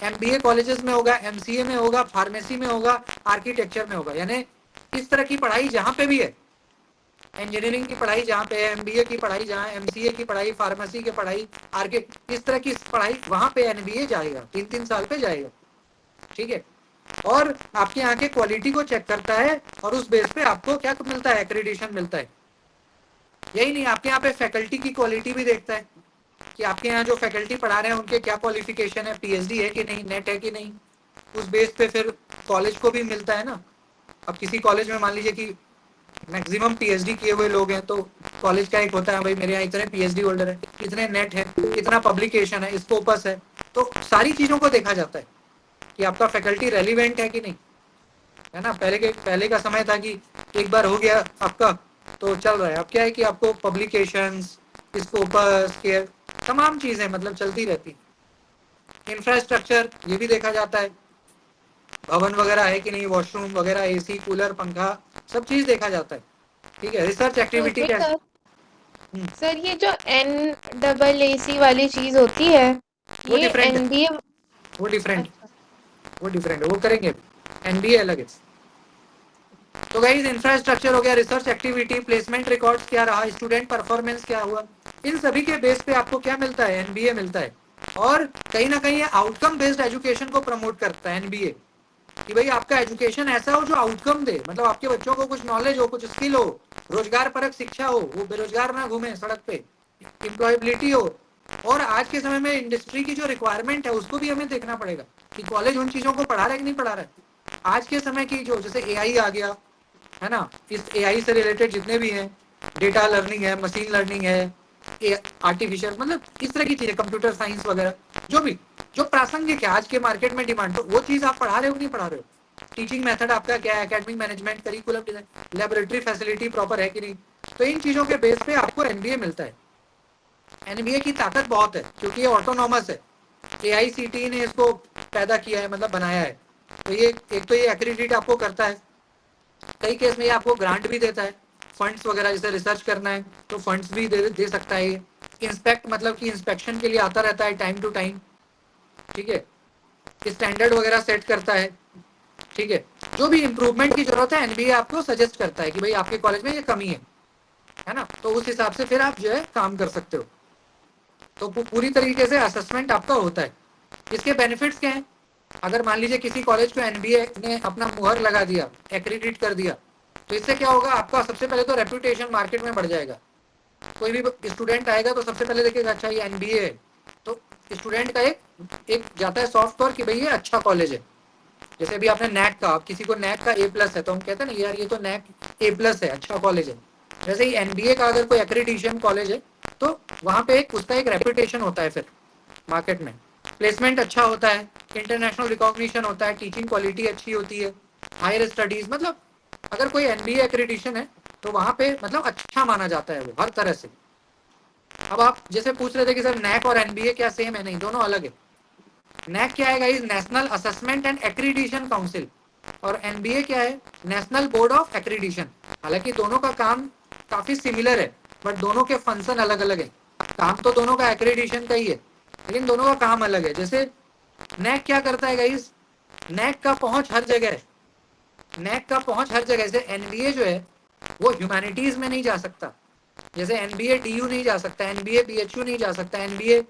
एमबीए कॉलेजेस में होगा, एमसीए में होगा, फार्मेसी में होगा, आर्किटेक्चर में होगा, यानी इस तरह की पढ़ाई जहां पे भी है, इंजीनियरिंग की पढ़ाई जहां पे है, एमबीए की पढ़ाई जहां, एमसीए की पढ़ाई, फार्मेसी की पढ़ाई, इस तरह की पढ़ाई वहां पे एनबीए जाएगा, 3-3 साल पे जाएगा। ठीक है, और आपके यहाँ के क्वालिटी को चेक करता है और उस बेस पे आपको क्या मिलता है, एक्रेडिटेशन मिलता है। यही नहीं, आपके यहाँ पे फैकल्टी की क्वालिटी भी देखता है कि आपके यहाँ जो फैकल्टी पढ़ा रहे हैं उनके क्या क्वालिफिकेशन है, पीएचडी है कि नहीं, नेट है कि नहीं, उस बेस पे फिर कॉलेज को भी मिलता है ना। अब किसी कॉलेज में मान लीजिए कि मैक्सिमम पीएचडी किए हुए लोग हैं, तो कॉलेज का एक होता है भाई मेरे यहाँ इतने पीएचडी होल्डर है, कितने नेट है, कितना पब्लिकेशन है, स्कोपस है, तो सारी चीजों को देखा जाता है कि आपका फैकल्टी रेलिवेंट है कि नहीं, है ना। पहले का समय था कि एक बार हो गया आपका तो चल रहा है, अब क्या है कि आपको पब्लिकेशंस, स्कोपस के तमाम चीजें मतलब चलती रहती है। इंफ्रास्ट्रक्चर ये भी देखा जाता है, भवन वगैरह है कि नहीं, वॉशरूम वगैरह, एसी, कूलर, पंखा, सब चीज देखा जाता है। ठीक है, रिसर्च एक्टिविटी नहीं क्या है? सर ये जो NAAC वाली चीज होती है वो ये डिफरेंट है, NBA। वो डिफरेंट अच्छा वो डिफरेंट है, वो करेंगे। एनबीए अलग है। तो गाइस इंफ्रास्ट्रक्चर हो गया, रिसर्च एक्टिविटी, प्लेसमेंट रिकॉर्ड्स क्या रहा, स्टूडेंट परफॉर्मेंस क्या हुआ, इन सभी के बेस पे आपको क्या मिलता है? एनबीए मिलता है। और कहीं ना कहीं ये आउटकम बेस्ड एजुकेशन को प्रमोट करता है एनबीए, कि भाई आपका एजुकेशन ऐसा हो जो आउटकम दे, मतलब आपके बच्चों को कुछ नॉलेज हो, कुछ स्किल हो, रोजगार परक शिक्षा हो, वो बेरोजगार ना घूमे सड़क पे, एम्प्लॉयबिलिटी हो। और आज के समय में इंडस्ट्री की जो रिक्वायरमेंट है उसको भी हमें देखना पड़ेगा कि कॉलेज उन चीजों को पढ़ा रहा है कि नहीं पढ़ा रहा है। आज के समय की जो जैसे एआई आ गया है ना, इस एआई से रिलेटेड जितने भी हैं, डेटा लर्निंग है, मशीन लर्निंग है, आर्टिफिशियल, मतलब इस तरह की चीजें, कंप्यूटर साइंस वगैरह, जो भी जो प्रासंगिक है आज के मार्केट में डिमांड, तो वो चीज आप पढ़ा रहे हो कि नहीं पढ़ा रहे हो। टीचिंग मेथड आपका क्या है, academic management, curriculum design, laboratory facility proper है कि नहीं, तो इन चीजों के बेस पे आपको एनबीए मिलता है। एनबीए की ताकत बहुत है क्योंकि ये ऑटोनॉमस है, एआईसीटीई ने इसको पैदा किया है, मतलब बनाया है। तो ये एक तो ये एक्रेडिट आपको करता है, कई केस में ये आपको ग्रांट भी देता है, फंड्स वगैरह, जैसे रिसर्च करना है तो फंड्स भी दे सकता है ये। इंस्पेक्ट मतलब कि इंस्पेक्शन के लिए आता रहता है टाइम टू टाइम। ठीक है, स्टैंडर्ड वगैरह सेट करता है। ठीक है, जो भी इंप्रूवमेंट की जरूरत है एनबीए आपको सजेस्ट करता है कि भाई आपके कॉलेज में ये कमी है ना, तो उस हिसाब से फिर आप जो है काम कर सकते हो। तो पूरी तरीके से असेसमेंट आपका होता है। इसके बेनिफिट्स क्या हैं? अगर मान लीजिए किसी कॉलेज को एनबीए ने अपना मुहर लगा दिया, एक्रेडिट कर दिया, तो इससे क्या होगा? आपका सबसे पहले तो रेपुटेशन मार्केट में बढ़ जाएगा। कोई भी स्टूडेंट आएगा तो सबसे पहले देखेगा अच्छा ये एनबीए है, तो स्टूडेंट का एक जाता है सॉफ्टवेयर कि भाई ये अच्छा कॉलेज है। जैसे अभी आपने नैक का, आप किसी को नैक का A+ है तो हम कहते हैं ना यार ये तो नैक A+ है, अच्छा कॉलेज है। वैसे ही एनबीए का अगर कोई एक्रेडिटेशन कॉलेज है तो वहां पे उसका एक रेपुटेशन होता है फिर मार्केट में, प्लेसमेंट अच्छा होता है, इंटरनेशनल रिकॉग्निशन होता है, टीचिंग क्वालिटी अच्छी होती है, हायर स्टडीज, मतलब अगर कोई एनबीए एक्रेडिटेशन है तो वहां पे मतलब अच्छा माना जाता है वो हर तरह से। अब आप जैसे पूछ रहे थे कि सर नैक और एनबीए क्या सेम है? नहीं, दोनों अलग है। नैक क्या है guys? National assessment and accreditation council, और एनबीए क्या है? National board of accreditation. हालांकि दोनों का काम काफी सिमिलर है बट दोनों के फंक्शन अलग अलग है। काम तो दोनों का एक्रीडिशन का ही है लेकिन दोनों का काम अलग है। जैसे नैक क्या करता है गाइस? नैक का पहुंच हर जगह है, नैक का पहुंच हर जगह। जैसे एनबीए जो है वो ह्यूमैनिटीज में नहीं जा सकता, जैसे एनबीए डीयू नहीं जा सकता, एनबीए बीएचयू नहीं जा सकता, एनबीए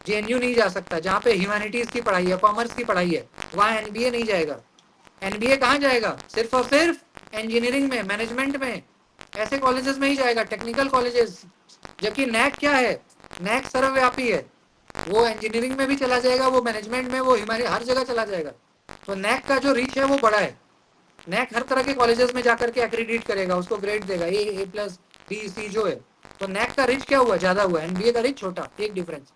जेएनयू नहीं जा सकता, जहाँ पे ह्यूमैनिटीज की पढ़ाई है, कॉमर्स की पढ़ाई है, वहाँ एनबीए नहीं जाएगा। एनबीए कहाँ जाएगा? सिर्फ और सिर्फ इंजीनियरिंग में, मैनेजमेंट में, ऐसे कॉलेजेस में ही जाएगा, टेक्निकल कॉलेजेस। जबकि नैक क्या है? नैक सर्वव्यापी है, वो इंजीनियरिंग में भी चला जाएगा, वो मैनेजमेंट में, वो हर जगह चला जाएगा। तो नैक का जो रीच है वो बड़ा है। नैक हर तरह के कॉलेजेस में जाकर के एक्रेडिट करेगा, उसको ग्रेड देगा, A+, B, C जो है। तो नैक का रीच क्या हुआ? ज्यादा हुआ। एनबीए का रीच छोटा, एक डिफरेंस।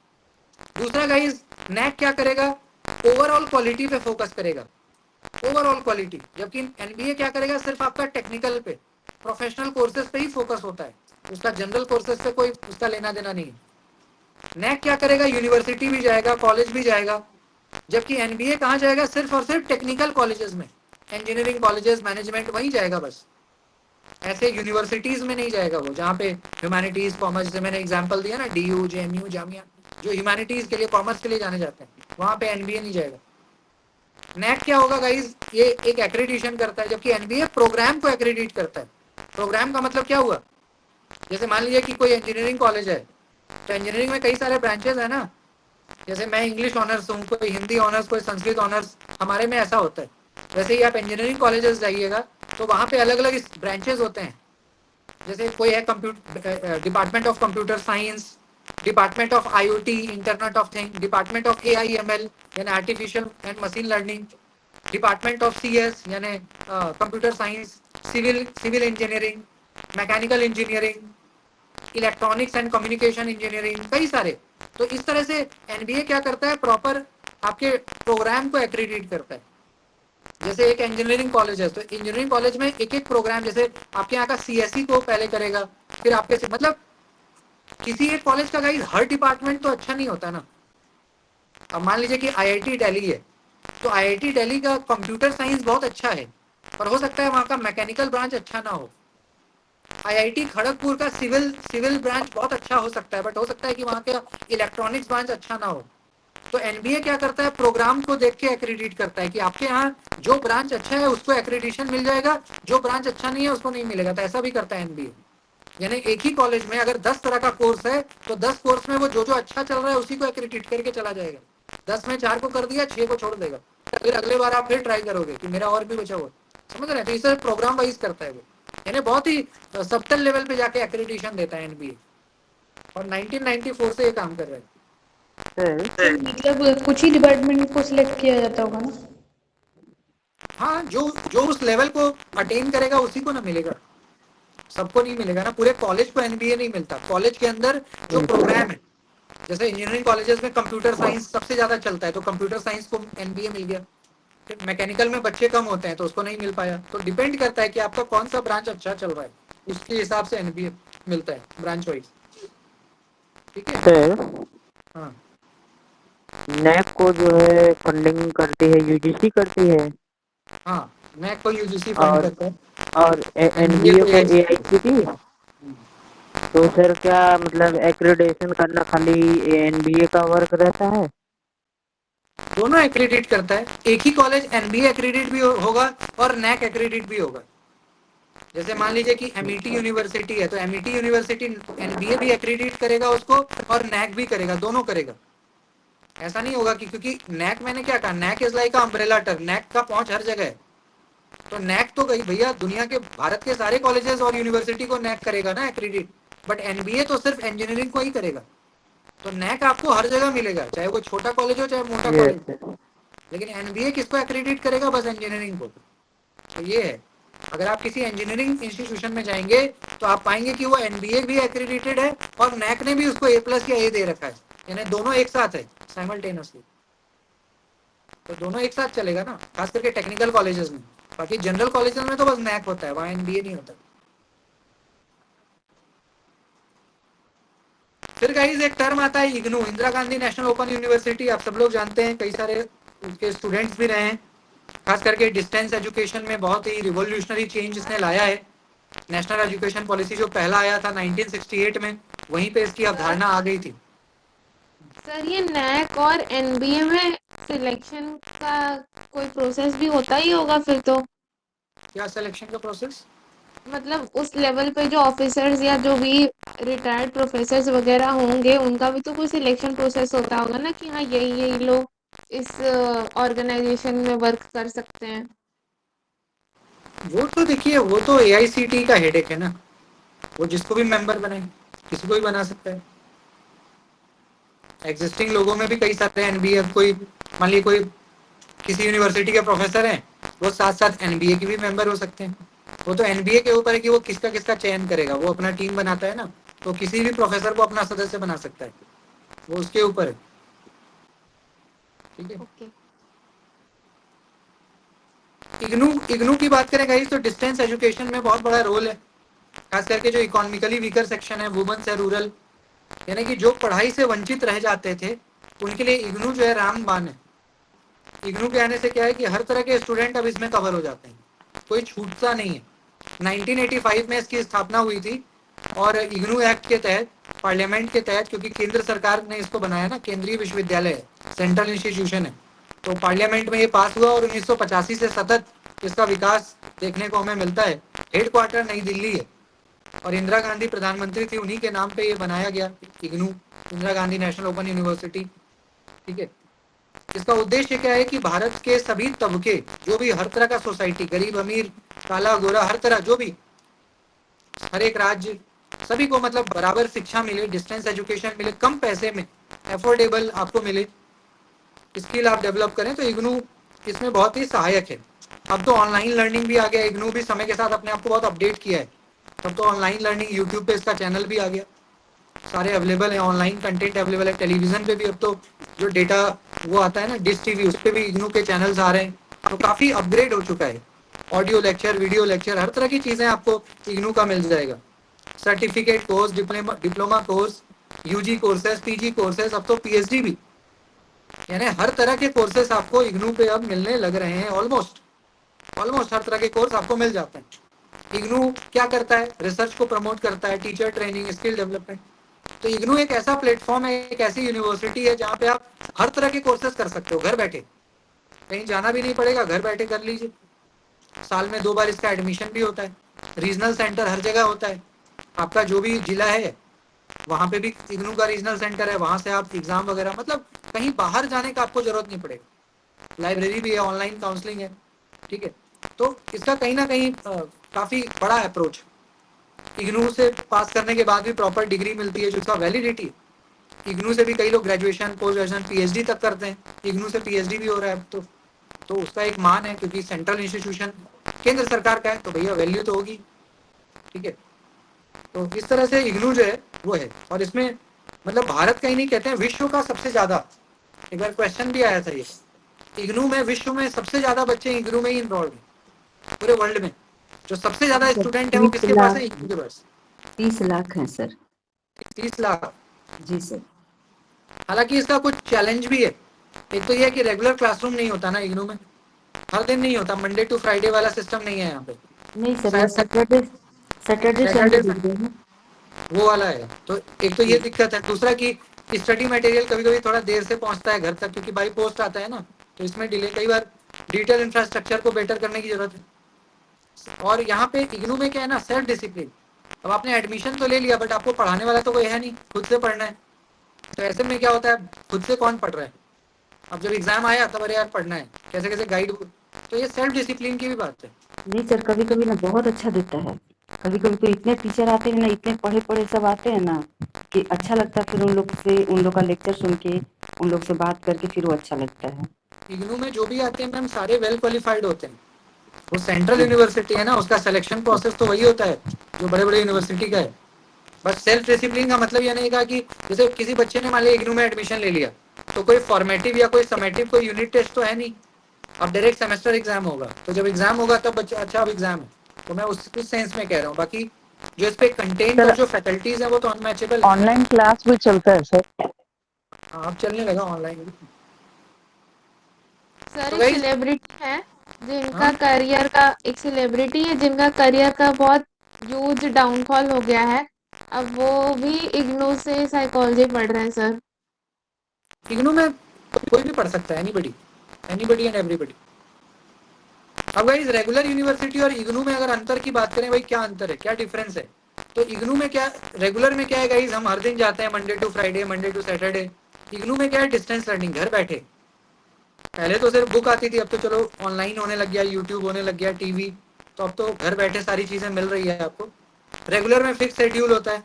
दूसरा गाइस, नैक क्या करेगा? ओवरऑल क्वालिटी पे फोकस करेगा, ओवरऑल क्वालिटी। जबकि एनबीए क्या करेगा? सिर्फ आपका टेक्निकल पे, प्रोफेशनल कोर्सेज पे ही फोकस होता है, उसका जनरल कोर्सेज पे कोई उसका लेना देना नहीं है। नैक क्या करेगा? यूनिवर्सिटी भी जाएगा, कॉलेज भी जाएगा। जबकि एनबीए कहाँ जाएगा? सिर्फ और सिर्फ टेक्निकल कॉलेजेस में, इंजीनियरिंग कॉलेजेस, मैनेजमेंट, वहीं जाएगा बस। ऐसे यूनिवर्सिटीज में नहीं जाएगा वो, जहाँ पे ह्यूमैनिटीज, कॉमर्स, जैसे मैंने एग्जांपल दिया ना, डीयू, जेएनयू, जामिया, जो ह्यूमैनिटीज के लिए, कॉमर्स के लिए जाने जाते हैं, वहाँ पे एनबीए नहीं जाएगा। नैक क्या होगा गाइज? ये एक एक्रेडिटेशन करता है, जबकि एनबीए प्रोग्राम को एक्रेडिट करता है। प्रोग्राम का मतलब क्या हुआ? जैसे मान लीजिए कि कोई इंजीनियरिंग कॉलेज है, तो इंजीनियरिंग में कई सारे ब्रांचेस है ना, जैसे मैं इंग्लिश ऑनर्स हूँ, कोई हिंदी ऑनर्स, कोई संस्कृत ऑनर्स, हमारे में ऐसा होता है। वैसे ही आप इंजीनियरिंग कॉलेजेस जाइएगा तो वहाँ पे अलग अलग ब्रांचेस होते हैं। जैसे कोई है department of computer science, department of IoT, internet of thing, department of AIML यानी artificial and machine learning, department of CS यानी computer science, civil engineering, mechanical engineering, electronics and communication engineering, कई सारे। तो इस तरह से एनबीए क्या करता है? प्रॉपर आपके प्रोग्राम को एक्रेडिट करता है। जैसे एक इंजीनियरिंग कॉलेज है तो इंजीनियरिंग कॉलेज में एक एक प्रोग्राम, जैसे आपके यहाँ का CSE को पहले करेगा, फिर आपके मतलब किसी एक कॉलेज का गाइस हर डिपार्टमेंट तो अच्छा नहीं होता ना। अब मान लीजिए कि आईआईटी दिल्ली है, तो आईआईटी दिल्ली का कंप्यूटर साइंस बहुत अच्छा है, पर हो सकता है वहाँ का मैकेनिकल ब्रांच अच्छा ना हो। आईआईटी खड़गपुर का सिविल ब्रांच बहुत अच्छा हो सकता है, बट हो सकता है कि वहाँ का इलेक्ट्रॉनिक्स ब्रांच अच्छा ना हो। तो एनबीए क्या करता है, प्रोग्राम को देख के एक्रेडिट करता है कि आपके यहाँ जो ब्रांच अच्छा है उसको एक्रेडिटेशन मिल जाएगा, जो ब्रांच अच्छा नहीं है उसको नहीं मिलेगा। तो ऐसा भी करता है एनबीए। यानी एक ही कॉलेज में अगर 10 तरह का कोर्स है, तो 10 कोर्स में वो जो अच्छा चल रहा है उसी को एक्रेडिट करके चला जाएगा। 10 में 4 को कर दिया, 6 को छोड़ देगा, फिर अगले बार आप फिर ट्राई करोगे कि मेरा और भी बचा हुआ। समझ रहे हैं? तो इसे प्रोग्राम वाइज करता है वो, यानी बहुत ही सबटल लेवल पे जाके एक्रेडिटेशन देता है एनबीए, और 1994 से ये काम कर रहा है। सर मतलब कुछ ही डिपार्टमेंट को सिलेक्ट किया जाता होगा ना? हाँ, जो उस लेवल को अटेन करेगा उसी को ना मिलेगा, सबको नहीं मिलेगा ना। पूरे कॉलेज को एनबीए नहीं मिलता। कॉलेज के अंदर जो प्रोग्राम है, जैसे इंजीनियरिंग कॉलेजेस में कंप्यूटर साइंस सबसे ज्यादा चलता है, तो कंप्यूटर साइंस को एनबीए मिल गया। फिर मैकेनिकल में बच्चे कम होते हैं तो उसको नहीं मिल पाया। तो डिपेंड करता है कि आपका कौन सा ब्रांच अच्छा चल रहा है, उसके हिसाब से एनबीए मिलता है ब्रांच वाइज। ठीक है सर, हाँ। नैक को जो है फंडिंग करती है यूजीसी करती है, हाँ, नैक को यूजीसी फंड और करता है, और एनबीए एनबीए को को एआईसीटीई। एआईसीटी। तो सर क्या मतलब एक्रेडिटेशन करना खाली एनबीए का वर्क रहता है? दोनों एक्रेडिट करता है। एक ही कॉलेज एनबीए एक्रेडिट भी होगा और नैक एक्रेडिट भी होगा। जैसे मान लीजिए कि एमईटी यूनिवर्सिटी है, तो एमईटी यूनिवर्सिटी एनबीए भी एक्रेडिट करेगा उसको और नैक भी करेगा, दोनों करेगा। ऐसा नहीं होगा कि क्योंकि नैक, मैंने क्या कहा, NAAC is like umbrella term, NAAC का पहुंच हर जगह है। तो नैक तो गई भैया, दुनिया के भारत के सारे कॉलेजेस और यूनिवर्सिटी को नैक करेगा ना एक्रेडिट, बट एनबीए तो सिर्फ इंजीनियरिंग को ही करेगा। तो नैक आपको हर जगह मिलेगा, चाहे वो छोटा कॉलेज हो चाहे मोटा कॉलेज हो, लेकिन एनबीए किसको एक्रेडिट करेगा? बस इंजीनियरिंग को। तो ये है, अगर आप किसी इंजीनियरिंग इंस्टीट्यूशन में जाएंगे तो आप पाएंगे कि वो एनबीए भी एक्रेडिटेड है और नैक ने भी उसको A+ या A दे रखा है, यानी दोनों एक साथ है साइमल्टेनियसली। तो दोनों एक साथ चलेगा ना, खास करके टेक्निकल कॉलेजेस में। बाकी जनरल कॉलेजेस में तो बस नैक होता है, वहाँ एनबीए नहीं होता। फिर गाइस एक टर्म आता है IGNOU, Indira Gandhi national open university. आप सब लोग जानते हैं, कई सारे उसके स्टूडेंट्स भी रहे हैं। खास करके डिस्टेंस एजुकेशन में बहुत ही रिवोल्यूशनरी चेंज इसने लाया है। नेशनल एजुकेशन पॉलिसी जो पहला आया था 1968 में, वहीं पे इसकी अवधारणा आ गई थी। सर ये नैक और एनबीए में सिलेक्शन का कोई प्रोसेस भी होता ही होगा फिर तो? क्या सिलेक्शन का प्रोसेस? मतलब उस लेवल पे जो ऑफिसर्स या जो भी रिटायर्ड प्रोफेसर्स वगैरह होंगे, उनका भी तो कोई सिलेक्शन प्रोसेस होता होगा ना कि हाँ यही लोग इस ऑर्गेनाइजेशन में वर्क कर सकते हैं। वो तो देखिए, वो तो एआईसीटी का हेडेक है ना, वो जिसको भी मेंबर बनाए, किसी को भी बना सकता है। एग्जिस्टिंग लोगों में भी कई सारे एनबीए, कोई मान लीजिए कोई किसी यूनिवर्सिटी के प्रोफेसर हैं, वो साथ साथ एनबीए के भी मेंबर हो सकते हैं। वो तो एनबीए के ऊपर है कि वो किसका किसका चयन करेगा। वो अपना टीम बनाता है ना, तो किसी भी प्रोफेसर को अपना सदस्य बना सकता है, वो उसके ऊपर है। ठीक है। ओके। इग्नू की बात करें गाइस, तो डिस्टेंस एजुकेशन में बहुत बड़ा रोल है। खास करके जो इकोनॉमिकली वीकर सेक्शन है, वुमेन्स है, रूरल, यानी कि जो पढ़ाई से वंचित रह जाते थे, उनके लिए इग्नू जो है रामबाण है। इग्नू के आने से क्या है कि हर तरह के स्टूडेंट अब इसमें कवर हो जाते हैं, कोई छूटता नहीं है। 1985 में इसकी स्थापना हुई थी, और इग्नू एक्ट के तहत, पार्लियामेंट के तहत, क्योंकि केंद्र सरकार ने इसको बनाया ना, केंद्रीय विश्वविद्यालय है, सेंट्रल इंस्टीट्यूशन है, तो पार्लियामेंट में ये पास हुआ और 1985 से सतत इसका विकास देखने को हमें मिलता है। हेडक्वार्टर नई दिल्ली है, और इंदिरा गांधी प्रधानमंत्री थी, उन्हीं के नाम पे ये बनाया गया IGNOU, Indira Gandhi national open university. ठीक है। इसका उद्देश्य क्या है कि भारत के सभी तबके, जो भी हर तरह का सोसाइटी, गरीब अमीर, काला गोरा, हर तरह, जो भी, हर एक राज्य, सभी को मतलब बराबर शिक्षा मिले, डिस्टेंस एजुकेशन मिले, कम पैसे में, अफोर्डेबल आपको मिले, स्किल आप डेवलप करें। तो इग्नू इसमें बहुत ही सहायक है। अब तो ऑनलाइन लर्निंग भी आ गया, इग्नू भी समय के साथ अपने आप को बहुत अपडेट किया है। अब तो ऑनलाइन लर्निंग, यूट्यूब पे इसका चैनल भी आ गया, सारे अवेलेबल है, ऑनलाइन कंटेंट अवेलेबल है। टेलीविजन पे भी अब तो जो डेटा वो आता है ना, डिश टीवी, उस पर भी इग्नू के चैनल्स आ रहे हैं। तो काफ़ी अपग्रेड हो चुका है। ऑडियो लेक्चर, वीडियो लेक्चर, हर तरह की चीज़ें आपको इग्नू का मिल जाएगा। Certificate course, diploma course, UG courses, PG courses, अब तो पीएचडी भी, यानी हर तरह के कोर्सेज आपको इग्नू पे अब मिलने लग रहे हैं। ऑलमोस्ट हर तरह के कोर्स आपको मिल जाते हैं। इग्नू क्या करता है? रिसर्च को प्रमोट करता है, टीचर ट्रेनिंग, स्किल डेवलपमेंट। तो इग्नू एक ऐसा प्लेटफॉर्म है, एक ऐसी यूनिवर्सिटी है जहाँ पे आप हर तरह के कोर्सेज कर सकते हो घर बैठे, कहीं जाना भी नहीं पड़ेगा, घर बैठे कर लीजिए। साल में 2 बार इसका एडमिशन भी होता है, रीजनल सेंटर हर जगह होता है। आपका जो भी जिला है वहाँ पे भी इग्नू का रीजनल सेंटर है, वहाँ से आप एग्जाम वगैरह, मतलब कहीं बाहर जाने का आपको जरूरत नहीं पड़ेगा। लाइब्रेरी भी है, ऑनलाइन काउंसलिंग है, ठीक है। तो इसका कहीं ना कहीं काफ़ी बड़ा अप्रोच। इग्नू से पास करने के बाद भी प्रॉपर डिग्री मिलती है जिसका वैलिडिटी। इग्नू से भी कई लोग ग्रेजुएशन, पोस्ट ग्रेजुएशन, पीएचडी तक करते हैं। इग्नू से पीएचडी भी हो रहा है तो उसका एक मान है, क्योंकि सेंट्रल इंस्टीट्यूशन केंद्र सरकार का है तो भैया वैल्यू तो होगी, ठीक है। तो इस तरह से इग्नू जो है वो है, और इसमें मतलब भारत का ही नहीं, कहते हैं विश्व का सबसे ज्यादा, एक बार क्वेश्चन भी आया था ये, इग्नू में विश्व में सबसे ज्यादा बच्चे इग्नू में ही इनरोल्ड हैं पूरे वर्ल्ड में। जो सबसे ज्यादा स्टूडेंट है वो किसके पास है? इग्नू के पास 30 लाख हैं सर। 30 लाख। जी सर। हालांकि इसका कुछ चैलेंज भी है। एक तो ये है कि रेगुलर क्लासरूम नहीं होता ना इग्नू में, हर दिन नहीं होता, मंडे टू फ्राइडे वाला सिस्टम नहीं है यहाँ पे। नहीं सर, सैटरडे संडे वो वाला है। तो एक तो ये दिक्कत है, दूसरा कि स्टडी मटेरियल कभी कभी थोड़ा देर से पहुंचता है घर तक, क्योंकि बाई पोस्ट आता है ना, तो इसमें डिले, कई बार डिजिटल इंफ्रास्ट्रक्चर को बेटर करने की जरूरत है। और यहाँ पे इग्नू में क्या है ना, सेल्फ डिसिप्लिन। अब आपने एडमिशन तो ले लिया, बट आपको पढ़ाने वाला तो कोई है नहीं, खुद से पढ़ना है। तो ऐसे में क्या होता है, खुद से कौन पढ़ रहा है? अब जब एग्जाम आया तब अरे यार पढ़ना है, कैसे कैसे गाइड। तो ये सेल्फ डिसिप्लिन की भी बात है। नहीं सर, कभी कभी ना बहुत अच्छा देता है। कभी कभी तो इतने टीचर आते हैं ना, इतने पढ़े पढ़े सब आते हैं ना, कि अच्छा लगता है। फिर उन लोग का लेक्चर सुन के, उन लोग से बात करके फिर वो अच्छा लगता है। इग्नू में जो भी आते हैं मैम सारे वेल क्वालिफाइड होते हैं। वो सेंट्रल यूनिवर्सिटी है ना, उसका सिलेक्शन प्रोसेस तो वही होता है जो बड़े बड़े यूनिवर्सिटी का है। बस सेल्फ डिसिप्लिन का मतलब ये नहीं कहा कि जैसे किसी बच्चे ने मान लिया इग्नू में एडमिशन ले लिया, तो कोई फॉर्मेटिव या कोई समेटिव कोई यूनिट टेस्ट तो है नहीं, अब डायरेक्ट सेमेस्टर एग्जाम होगा। तो जब एग्जाम होगा तब बच्चा, अच्छा अब एग्जाम है, तो मैं उस सेंस में कह रहा हूँ। बाकी जो इस पे कंटेंट और जो फैकल्टीज है वो तो अनमैचेबल। ऑनलाइन क्लास भी चलता है सर? अब चलने लगा ऑनलाइन। सर तो एक guys- सेलिब्रिटी है जिनका हाँ? करियर का, एक सेलिब्रिटी है जिनका करियर का बहुत ह्यूज डाउनफॉल हो गया है, अब वो भी इग्नू से साइकोलॉजी पढ़ रहे हैं सर। इग्नू में कोई भी पढ़ सकता है, एनीबडी एंड एवरीबडी। अब गाइस रेगुलर यूनिवर्सिटी और इग्नू में अगर अंतर की बात करें, भाई क्या अंतर है, क्या डिफरेंस है? तो इग्नू में क्या, रेगुलर में क्या है गाइस, हम हर दिन जाते हैं, Monday to Friday, Monday to Saturday. IGNOU में क्या है, डिस्टेंस लर्निंग, घर बैठे। पहले तो सिर्फ बुक आती थी, अब तो चलो ऑनलाइन होने लग गया, यूट्यूब होने लग गया, टीवी, तो अब तो घर बैठे सारी चीजें मिल रही है आपको। रेगुलर में फिक्स शेड्यूल होता है,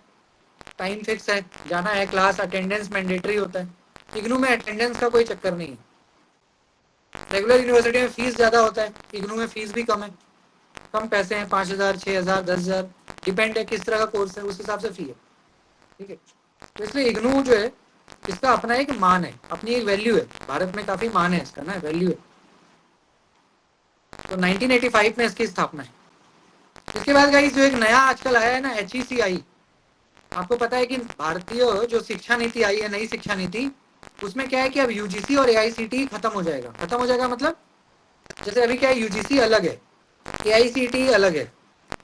टाइम फिक्स है, जाना है क्लास, अटेंडेंस मैंडेटरी होता है। इग्नू में अटेंडेंस का कोई चक्कर नहीं है। रेगुलर यूनिवर्सिटी में फीस ज़्यादा होता है, इग्नू में फीस भी कम है, कम पैसे हैं, 5,000, 6,000, 10,000, डिपेंड है किस तरह का कोर्स है, उस हिसाब से फी है, ठीक है। तो इसलिए इग्नू जो है इसका अपना एक मान है, अपनी एक वैल्यू है, भारत में काफ़ी मान है इसका ना, वैल्यू है। तो 1985 में इसकी स्थापना है। इसके बाद गाइस जो एक नया आजकल आया है ना, HECI, आपको पता है कि भारतीय जो शिक्षा नीति आई है, नई शिक्षा नीति, उसमें क्या है कि अब यूजीसी और AICTE खत्म हो जाएगा मतलब जैसे अभी क्या है, यूजीसी अलग है, AICTE अलग है।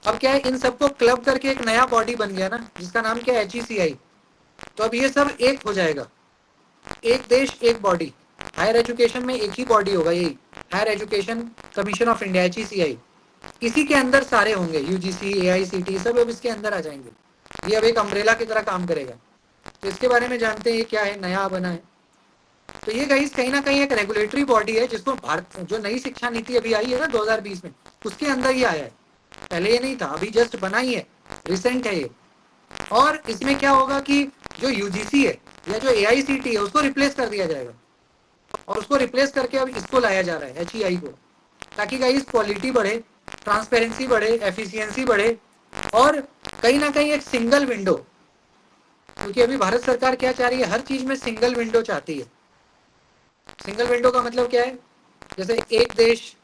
अब क्या है, इन सबको क्लब करके एक नया बॉडी बन गया ना, जिसका नाम क्या है, HECI। तो अब ये सब एक हो जाएगा, एक देश एक बॉडी। हायर एजुकेशन में एक ही बॉडी होगा, यही higher education commission of India, HECI। इसी के अंदर सारे होंगे, यूजीसी, AICTE सब अब इसके अंदर आ जाएंगे। ये अब एक अम्ब्रेला की तरह काम करेगा। तो इसके बारे में जानते हैं ये क्या है, नया बना है। तो ये गाइस कहीं ना कहीं एक रेगुलेटरी बॉडी है, जिसको भारत जो नई शिक्षा नीति अभी आई है ना 2020 में, उसके अंदर ही आया है। पहले ये नहीं था, अभी जस्ट बनाई है, रिसेंट है ये। और इसमें क्या होगा कि जो यूजीसी है या जो AICTE है उसको रिप्लेस कर दिया जाएगा, और उसको रिप्लेस करके अब इसको लाया जा रहा है, HEI को, ताकि गाइस क्वालिटी बढ़े, ट्रांसपेरेंसी बढ़े, एफिशिएंसी बढ़े, और कहीं ना कहीं एक सिंगल विंडो, क्योंकि अभी भारत सरकार क्या चाह रही है, हर चीज में सिंगल विंडो चाहती है। सिंगल विंडो का मतलब क्या है, जैसे एक देश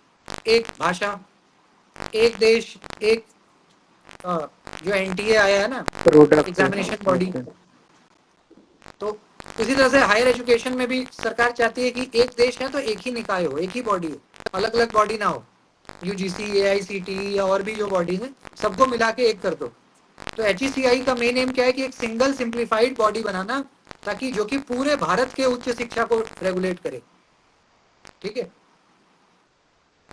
एक भाषा, एक देश एक जो एनटीए आया है ना, प्रोडक्ट एग्जामिनेशन बॉडी, तो इसी तरह से हायर एजुकेशन में भी सरकार चाहती है कि एक देश है तो एक ही निकाय हो, एक ही बॉडी हो, अलग अलग बॉडी ना हो, यूजीसी, एआईसीटीई या और भी जो बॉडी है सबको मिला के एक कर दो। तो एचईसीआई का मेन एम क्या है कि एक सिंगल सिंप्लीफाइड बॉडी बनाना, ताकि जो कि पूरे भारत के उच्च शिक्षा को रेगुलेट करे। ठीक है,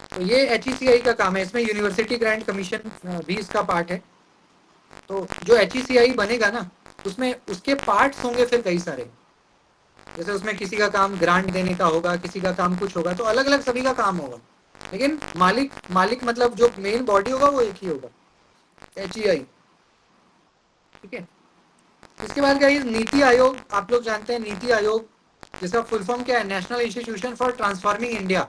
तो ये एचईसीआई का काम है। इसमें यूनिवर्सिटी ग्रांट कमीशन भी इसका पार्ट है। तो जो एचईसीआई बनेगा ना, उसमें उसके पार्ट्स होंगे फिर कई सारे, जैसे उसमें किसी का काम ग्रांट देने का होगा, किसी का काम कुछ होगा, तो अलग अलग सभी का काम होगा, लेकिन मालिक मतलब जो मेन बॉडी होगा वो एक ही होगा, एचईआई। ठीक है, इसके बाद क्या, नीति आयोग, आप लोग जानते हैं नीति आयोग, जिसका फुल फॉर्म क्या है, national institution for transforming India.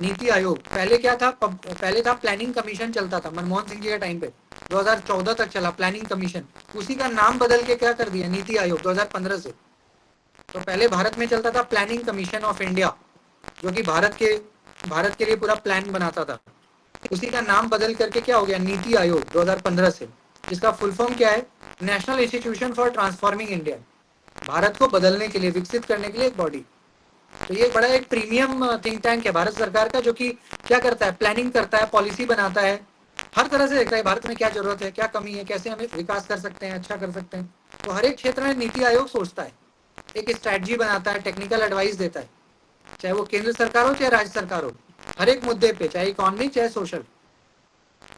NITI Aayog पहले क्या था, पहले था प्लानिंग कमीशन चलता था, मनमोहन सिंह जी के टाइम पे 2014 तक चला प्लानिंग कमीशन, उसी का नाम बदल के क्या कर दिया, नीति आयोग 2015 से। तो पहले भारत में चलता था प्लानिंग कमीशन ऑफ इंडिया, जो कि भारत के लिए पूरा प्लान बनाता था, उसी का नाम बदल करके क्या हो गया, नीति आयोग 2015 से। इसका फुल फॉर्म क्या है, national institution for transforming India, Bharat को बदलने के लिए, विकसित करने के लिए एक बॉडी। तो ये बड़ा एक प्रीमियम थिंक टैंक है भारत सरकार का, जो कि क्या करता है, प्लानिंग करता है, पॉलिसी बनाता है, हर तरह से देखता है भारत में क्या जरूरत है, क्या कमी है, कैसे हमें विकास कर सकते हैं, अच्छा कर सकते हैं। तो हर एक क्षेत्र में नीति आयोग सोचता है, एक स्ट्रैटेजी बनाता है, टेक्निकल एडवाइस देता है, चाहे वो केंद्र सरकार हो चाहे राज्य सरकार हो, हर एक मुद्दे पे, चाहे इकोनॉमिक चाहे सोशल,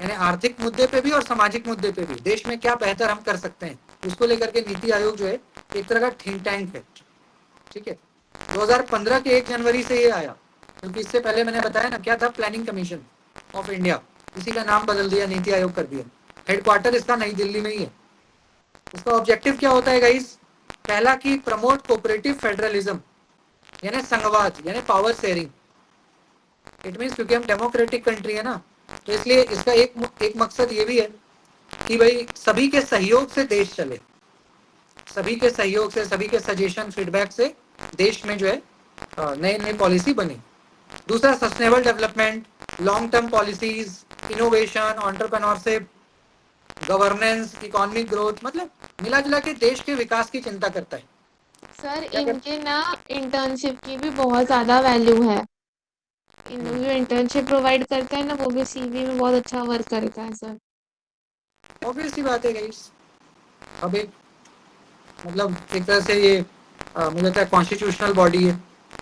यानी आर्थिक मुद्दे पे भी और सामाजिक मुद्दे पे भी, देश में क्या बेहतर हम कर सकते हैं, उसको लेकर के नीति आयोग जो है एक तरह का थिंक टैंक है। ठीक है, 2015 के 1 जनवरी से ये आया, क्योंकि इससे पहले मैंने बताया ना क्या था, प्लानिंग कमीशन ऑफ इंडिया, इसी का नाम बदल दिया, नीति आयोग कर दिया। हेडक्वार्टर इसका नई दिल्ली में ही है। उसका ऑब्जेक्टिव क्या होता है गाइस, पहला की प्रमोट कोऑपरेटिव फेडरलिज्म, यानी संघवाद, यानी पावर शेयरिंग। इट मींस क्योंकि हम डेमोक्रेटिक कंट्री है ना, तो इसलिए इसका एक मकसद ये भी है कि भाई सभी के सहयोग से देश चले, सभी के सहयोग से, सभी के सजेशन फीडबैक से देश में जो है नए नए पॉलिसी बने। दूसरा sustainable development, long term policies, innovation, entrepreneurship, governance, economic growth, मतलब मिला जुला के देश के विकास की चिंता करता है। सर इनके ना इंटर्नशिप की भी बहुत ज्यादा वैल्यू है, इन लोग जो इंटर्नशिप प्रोवाइड करते हैं ना, वो भी सीवी में बहुत अच्छा वर्क करता है सर। ऑब्वियस सी बात है गाइस, अब एक मतलब एक तरह से ये मुझे लगता है कॉन्स्टिट्यूशनल बॉडी है,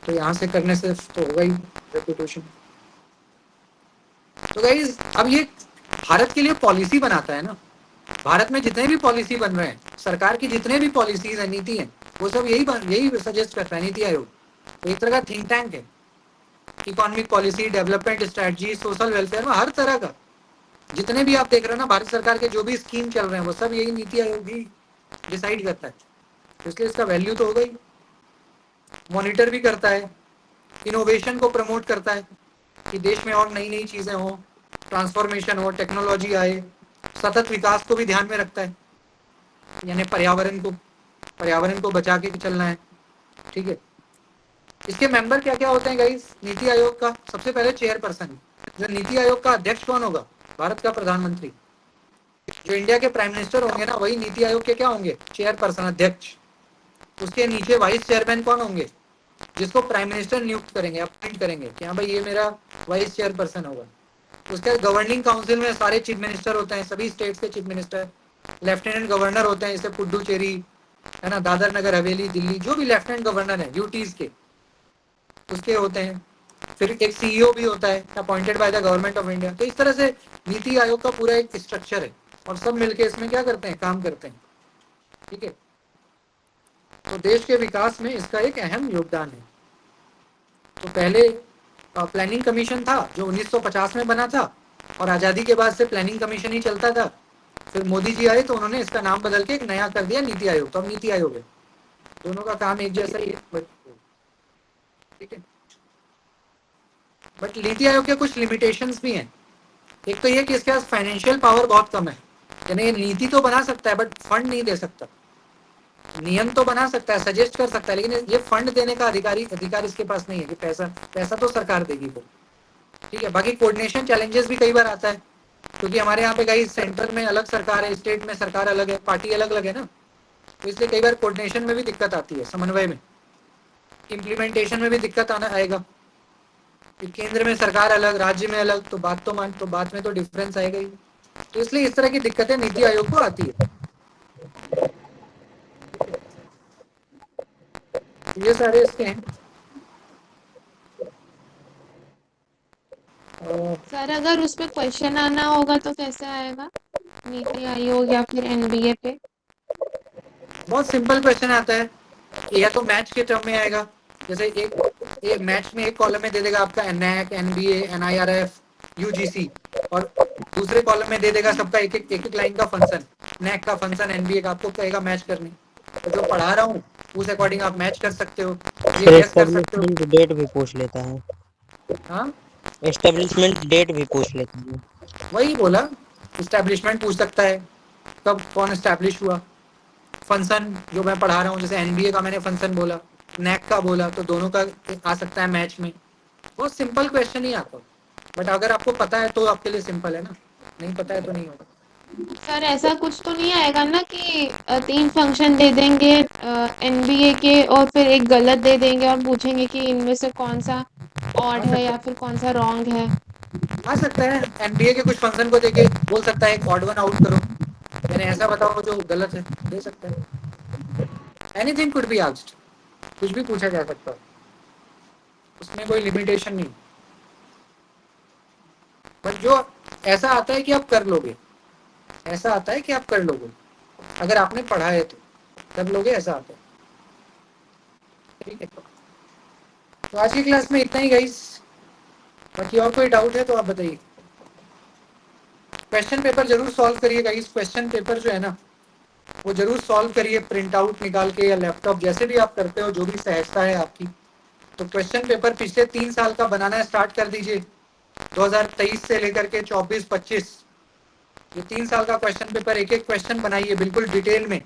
तो यहाँ से करने से तो होगा ही रेपुटेशन। तो गाइस अब ये भारत के लिए पॉलिसी बनाता है ना, भारत में जितने भी पॉलिसी बन रहे हैं, सरकार की जितने भी पॉलिसीज है, नीति है, वो सब यही सजेस्ट करता है नीति आयोग। तो एक तरह का थिंक टैंक है, economic policy, development strategy, social welfare में हर तरह का जितने भी आप देख रहे हो ना भारत सरकार के जो भी स्कीम चल रहे हैं, वो सब यही नीति आयोग ही डिसाइड करता है। इसलिए इसका वैल्यू तो होगा ही। मॉनिटर भी करता है, इनोवेशन को प्रमोट करता है कि देश में और नई नई चीजें हो, ट्रांसफॉर्मेशन हो, टेक्नोलॉजी आए, सतत विकास को भी ध्यान में रखता है, यानी पर्यावरण को बचा के चलना है। ठीक है, इसके मेंबर क्या क्या होते हैं गाइस नीति आयोग का। सबसे पहले चेयरपर्सन, जो नीति आयोग का अध्यक्ष कौन होगा, भारत का प्रधानमंत्री। जो इंडिया के प्राइम मिनिस्टर होंगे ना, वही नीति आयोग के क्या होंगे, चेयरपर्सन, अध्यक्ष। उसके नीचे वाइस चेयरमैन कौन होंगे, जिसको प्राइम मिनिस्टर नियुक्त करेंगे, अपॉइंट करेंगे कि हाँ भाई ये मेरा वाइस चेयरपर्सन होगा। उसके गवर्निंग काउंसिल में सारे चीफ मिनिस्टर होते हैं, सभी स्टेट्स के चीफ मिनिस्टर, लेफ्टिनेंट गवर्नर होते हैं, जैसे पुडुचेरी है ना, दादर नगर हवेली, दिल्ली, जो भी लेफ्टिनेंट गवर्नर है यूटीज के, उसके होते हैं। फिर एक सीईओ भी होता है appointed by the government of India. तो इस तरह से नीति आयोग का पूरा एक स्ट्रक्चर है और सब मिलके इसमें क्या करते हैं, काम करते हैं। ठीक है, तो देश के विकास में इसका एक अहम योगदान है। तो पहले प्लानिंग कमीशन था जो 1950 में बना था, और आज़ादी के बाद से प्लानिंग कमीशन ही चलता था। फिर मोदी जी आए तो उन्होंने इसका नाम बदल के एक नया कर दिया नीति आयोग। तो अब नीति आयोग है, दोनों का काम एक जैसा ही है। ठीक है, बट नीति आयोग के कुछ लिमिटेशंस भी हैं। एक तो ये कि इसके पास फाइनेंशियल पावर बहुत कम है, यानी ये नीति तो बना सकता है बट फंड नहीं दे सकता। नियम तो बना सकता है, सजेस्ट कर सकता है, लेकिन ये फंड देने का अधिकार इसके पास नहीं है कि पैसा तो सरकार देगी वो। ठीक है, बाकी कोऑर्डिनेशन चैलेंजेस भी कई बार आता है क्योंकि हमारे यहाँ पे कहीं सेंटर में अलग सरकार है, स्टेट में सरकार अलग है, पार्टी अलग अलग है ना, तो इसलिए कई बार कोऑर्डिनेशन में भी दिक्कत आती है, समन्वय में, इम्प्लीमेंटेशन में भी दिक्कत आना आएगा कि केंद्र में सरकार अलग, राज्य में अलग, तो बात में तो डिफरेंस आएगा ही। तो इसलिए इस तरह की दिक्कतें नीति आयोग को आती है। ये सारे इसके हैं। सर अगर उस पे क्वेश्चन आना होगा तो कैसे आएगा, नीति आयोग या फिर एनबीए पे? बहुत सिंपल क्वेश्चन आता है, या तो मैच के टर्म में आएगा, जैसे एक मैच में एक कॉलम में दे देगा आपका एनएक, एनबीए, एनआईआरएफ, यूजीसी, और दूसरे कॉलम में दे देगा सबका एक एक लाइन का फंक्शन, नैक का फंक्शन, एनबीए का, आपको कहेगा मैच करने। तो जो पढ़ा रहा हूँ उस अकॉर्डिंग आप मैच कर सकते हो, ये गेस कर सकते हो। डेट भी पूछ लेता है। हाँ, एस्टेब्लिशमेंट डेट भी पूछ लेता है। वही बोला, इस्टेब्लिशमेंट पूछ सकता है, कब कौन एस्टेब्लिश हुआ। फंक्शन जो मैं पढ़ा रहा हूँ, जैसे एनबीए का मैंने फंक्शन बोला, नैक का बोला, तो दोनों का आ सकता है मैच में। बहुत सिंपल क्वेश्चन ही आता है, बट अगर आपको पता है तो आपके लिए सिंपल है ना, नहीं पता है तो नहीं होगा। सर ऐसा कुछ तो नहीं आएगा ना कि 3 फंक्शन दे देंगे एनबीए के और फिर एक गलत दे देंगे और पूछेंगे कि इनमें से कौन सा ऑड है या फिर कौन सा रॉन्ग है? आ सकता है, एनबीए के कुछ फंक्शन को देके बोल सकता है ऑड वन आउट करो, यानी ऐसा बताओ जो गलत है, दे सकता है। एनीथिंग कुड बी आस्क्ड, कुछ भी पूछा जा सकता है, उसमें कोई लिमिटेशन नहीं। बट जो ऐसा आता है कि आप कर लोगे, ऐसा आता है कि आप कर लोगे, अगर आपने पढ़ा है तो कर लोगे, ऐसा आता है। ठीक है, तो आज की क्लास में इतना ही गाइस। बाकी और कोई डाउट है तो आप बताइए। क्वेश्चन पेपर जरूर सॉल्व करिए गाइस, क्वेश्चन पेपर जो है ना वो जरूर सॉल्व करिए, प्रिंट आउट निकाल के या लैपटॉप, जैसे भी आप करते हो, जो भी सहजता है आपकी। तो क्वेश्चन पेपर पिछले 3 साल का बनाना स्टार्ट कर दीजिए, 2023 से लेकर के 24-25, ये 3 साल का क्वेश्चन पेपर, एक एक क्वेश्चन बनाइए बिल्कुल डिटेल में।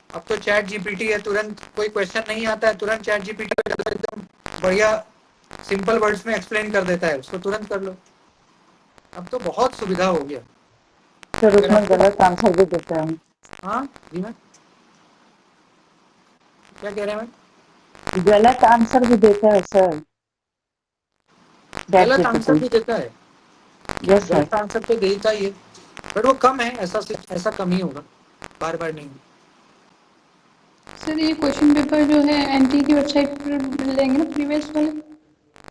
अब तो चैट जीपीटी है, तुरंत कोई क्वेश्चन नहीं आता है, तुरंत चैट जीपीटी एकदम बढ़िया सिंपल वर्ड्स में एक्सप्लेन कर देता है, उसको तुरंत कर लो। अब तो बहुत सुविधा हो गया। सर उसमें गलत आंसर भी देता है। हाँ जी मैम, क्या कह रहे हैं मैम? गलत आंसर भी देता है सर। गलत आंसर भी देता है, यस सर। गलत आंसर तो देता ही है, बट वो कम है, ऐसा कम ही होगा, बार बार नहीं। सर ये क्वेश्चन पेपर जो है एनटी की वेबसाइट पर मिल जाएंगे ना प्रीवियस वाले?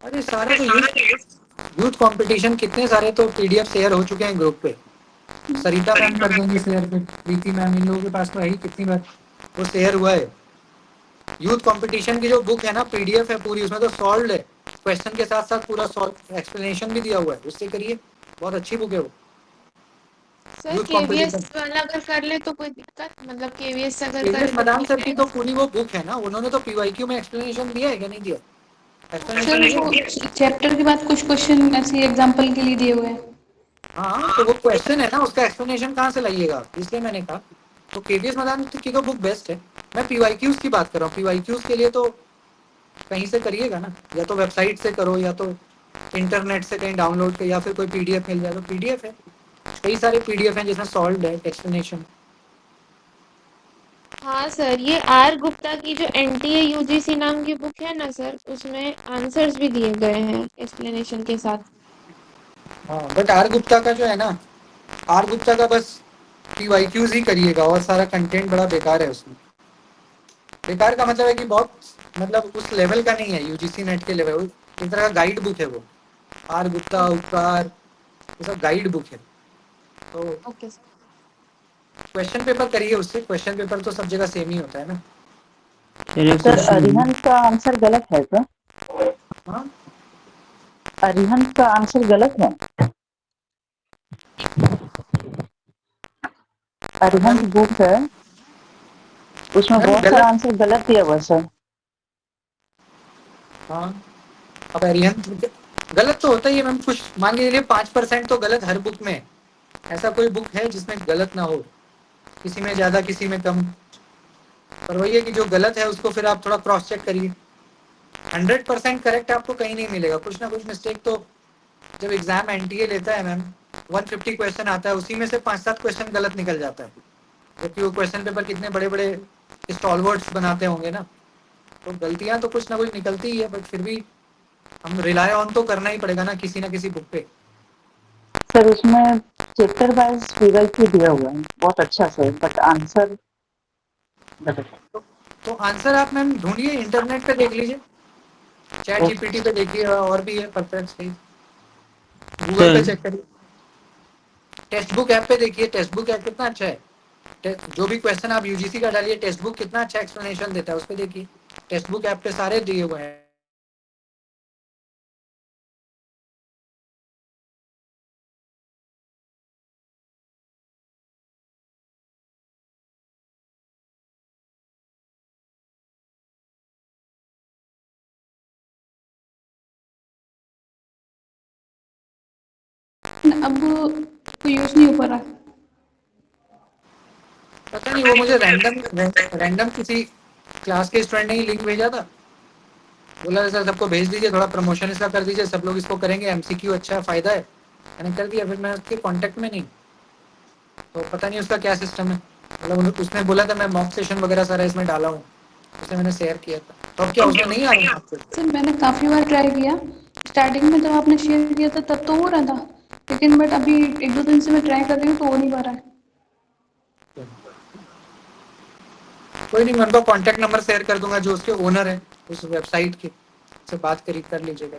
अरे सारा तो यूथ कंपटीशन, कितने सारे तो पीडीएफ शेयर हो चुके हैं ग्रुप पे, सरिता मैम कर देंगे शेयर पे, प्रीति मैम, इन लोगों के पास तो है ही, कितनी बार वो शेयर हुआ है। यूथ कंपटीशन की जो बुक है ना, पीडीएफ है पूरी, उसमें तो सॉल्व है, क्वेश्चन के साथ साथ पूरा सॉल्व एक्सप्लेनेशन भी दिया हुआ है, उससे करिए, बहुत अच्छी बुक है वो। सर केवीएस वाला अगर कर ले तो कोई दिक्कत, मतलब केवीएस अगर कर ले मदान सर की तो पूरी वो बुक है ना, उन्होंने तो पीवाईक्यू में एक्सप्लेनेशन दिया है क्या, नहीं दिया? सर वो चैप्टर के बाद कुछ क्वेश्चन ऐसे एग्जांपल के लिए दिए हुए हैं। हाँ, तो वो क्वेश्चन है ना, उसका एक्सप्लेनेशन कहाँ से लाइएगा, इसलिए मैंने कहा तो केवीएस मदान की तो बुक बेस्ट है। मैं पीवाईक्यूज की बात कर रहा हूँ, पीवाईक्यूज के लिए तो कहीं से करिएगा ना, या तो वेबसाइट से करो या तो इंटरनेट से कहीं डाउनलोड कर, या फिर कोई पीडीएफ मिल जाए तो पीडीएफ है, कई सारे पीडीएफ हैं जिसमें सॉल्व है एक्सप्लेनेशन। हाँ सर, ये आर गुप्ता की जो एनटीए यूजीसी नाम की बुक है ना सर, उसमें आंसर्स भी दिए गए हैं एक्सप्लेनेशन के साथ। हाँ, बट आर गुप्ता का जो है ना, आर गुप्ता का बस पीवाईक्यूज ही करिएगा, और सारा कंटेंट बड़ा बेकार है उसमें। बेकार का मतलब है कि बहुत, मतलब उस लेवल का नहीं है यूजीसी नेट के लेवल, इस तरह का गाइड बुक है वो, आर गुप्ता, उपकार, ये सब गाइड बुक है। तो ओके सर, क्वेश्चन पेपर करिए उससे, क्वेश्चन पेपर तो सब जगह सेम ही होता है ना। सर अरिहंत का आंसर गलत है क्या? हाँ, अरिहंत का आंसर गलत है? अरिहंत बुक है, उसमें बहुत सारा आंसर गलत दिया हुआ सर। हाँ, अब अरिहंत गलत तो होता ही है मैम, कुछ मान लीजिए 5% तो गलत हर बुक में, ऐसा कोई बुक है जिसमें गलत ना हो, किसी में ज्यादा किसी में कम, पर वही है कि जो गलत है उसको फिर आप थोड़ा क्रॉस चेक करिए। 100% करेक्ट आपको कहीं नहीं मिलेगा, कुछ ना कुछ मिस्टेक तो जब एग्जाम एनटीए लेता है मैम, 150 क्वेश्चन आता है, उसी में से 5-7 क्वेश्चन गलत निकल जाता है, क्योंकि वो क्वेश्चन पेपर कितने बड़े बड़े स्टॉलवर्ड्स बनाते होंगे ना, तो गलतियां तो कुछ ना कुछ निकलती ही है, बट फिर भी हम रिलाय ऑन तो करना ही पड़ेगा ना किसी बुक पे। सर उसमें चैप्टर वाइज फिगर भी दिया हुआ है, बहुत अच्छा सर, बट आंसर तो आंसर आप मैम ढूंढिए, इंटरनेट पे देख लीजिए, चैट जीपीटी पे देखिए, और भी है परफेक्ट सही, गूगल पे चेक करिए, टेक्स्ट बुक ऐप पे देखिए, टेक्स्ट बुक ऐप कितना अच्छा है, जो भी क्वेश्चन आप यूजीसी का डालिए, टेक्स्ट बुक कितना अच्छा एक्सप्लेनेशन देता है, उस पे देखिए, टेक्स्ट बुक ऐप पे सारे दिए हुए हैं। अब तो यूज नहीं हो पा रहा। पता नहीं, वो मुझे रैंडम किसी क्लास के स्टूडेंट ने ही लिंक भेजा था, बोला सर सबको भेज दीजिए, थोड़ा प्रमोशन इसका कर दीजिए, सब लोग इसको करेंगे, एमसीक्यू अच्छा फायदा है, मैंने कर दिया। फिर मैं उसके कांटेक्ट में नहीं, तो पता नहीं उसका क्या सिस्टम है, मतलब उसने बोला था मैं मॉक सेशन वगैरह सारा इसमें डाला हूँ, उसने मैंने शेयर किया था, तो अब क्या उसमें नहीं आ रहा है? सर मैंने काफ़ी बार ट्राई किया, स्टार्टिंग में जब आपने शेयर किया था तब तो हो रहा था, लेकिन बट अभी 1-2 दिन से मैं ट्राई कर रही हूँ तो हो नहीं पा रहा है। कोई नहीं, मैं उनका कांटेक्ट नंबर शेयर कर दूंगा, जो उसके ओनर है उस वेबसाइट के, से बात कर लीजिएगा,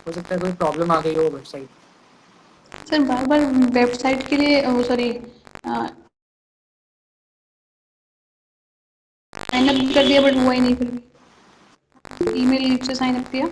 हो सकता है कोई प्रॉब्लम आ गई हो वेबसाइट। सर बार बार वेबसाइट के लिए सॉरी साइन अप कर दिया बट हुआ ही नहीं, फिर ईमेल से साइन अप किया।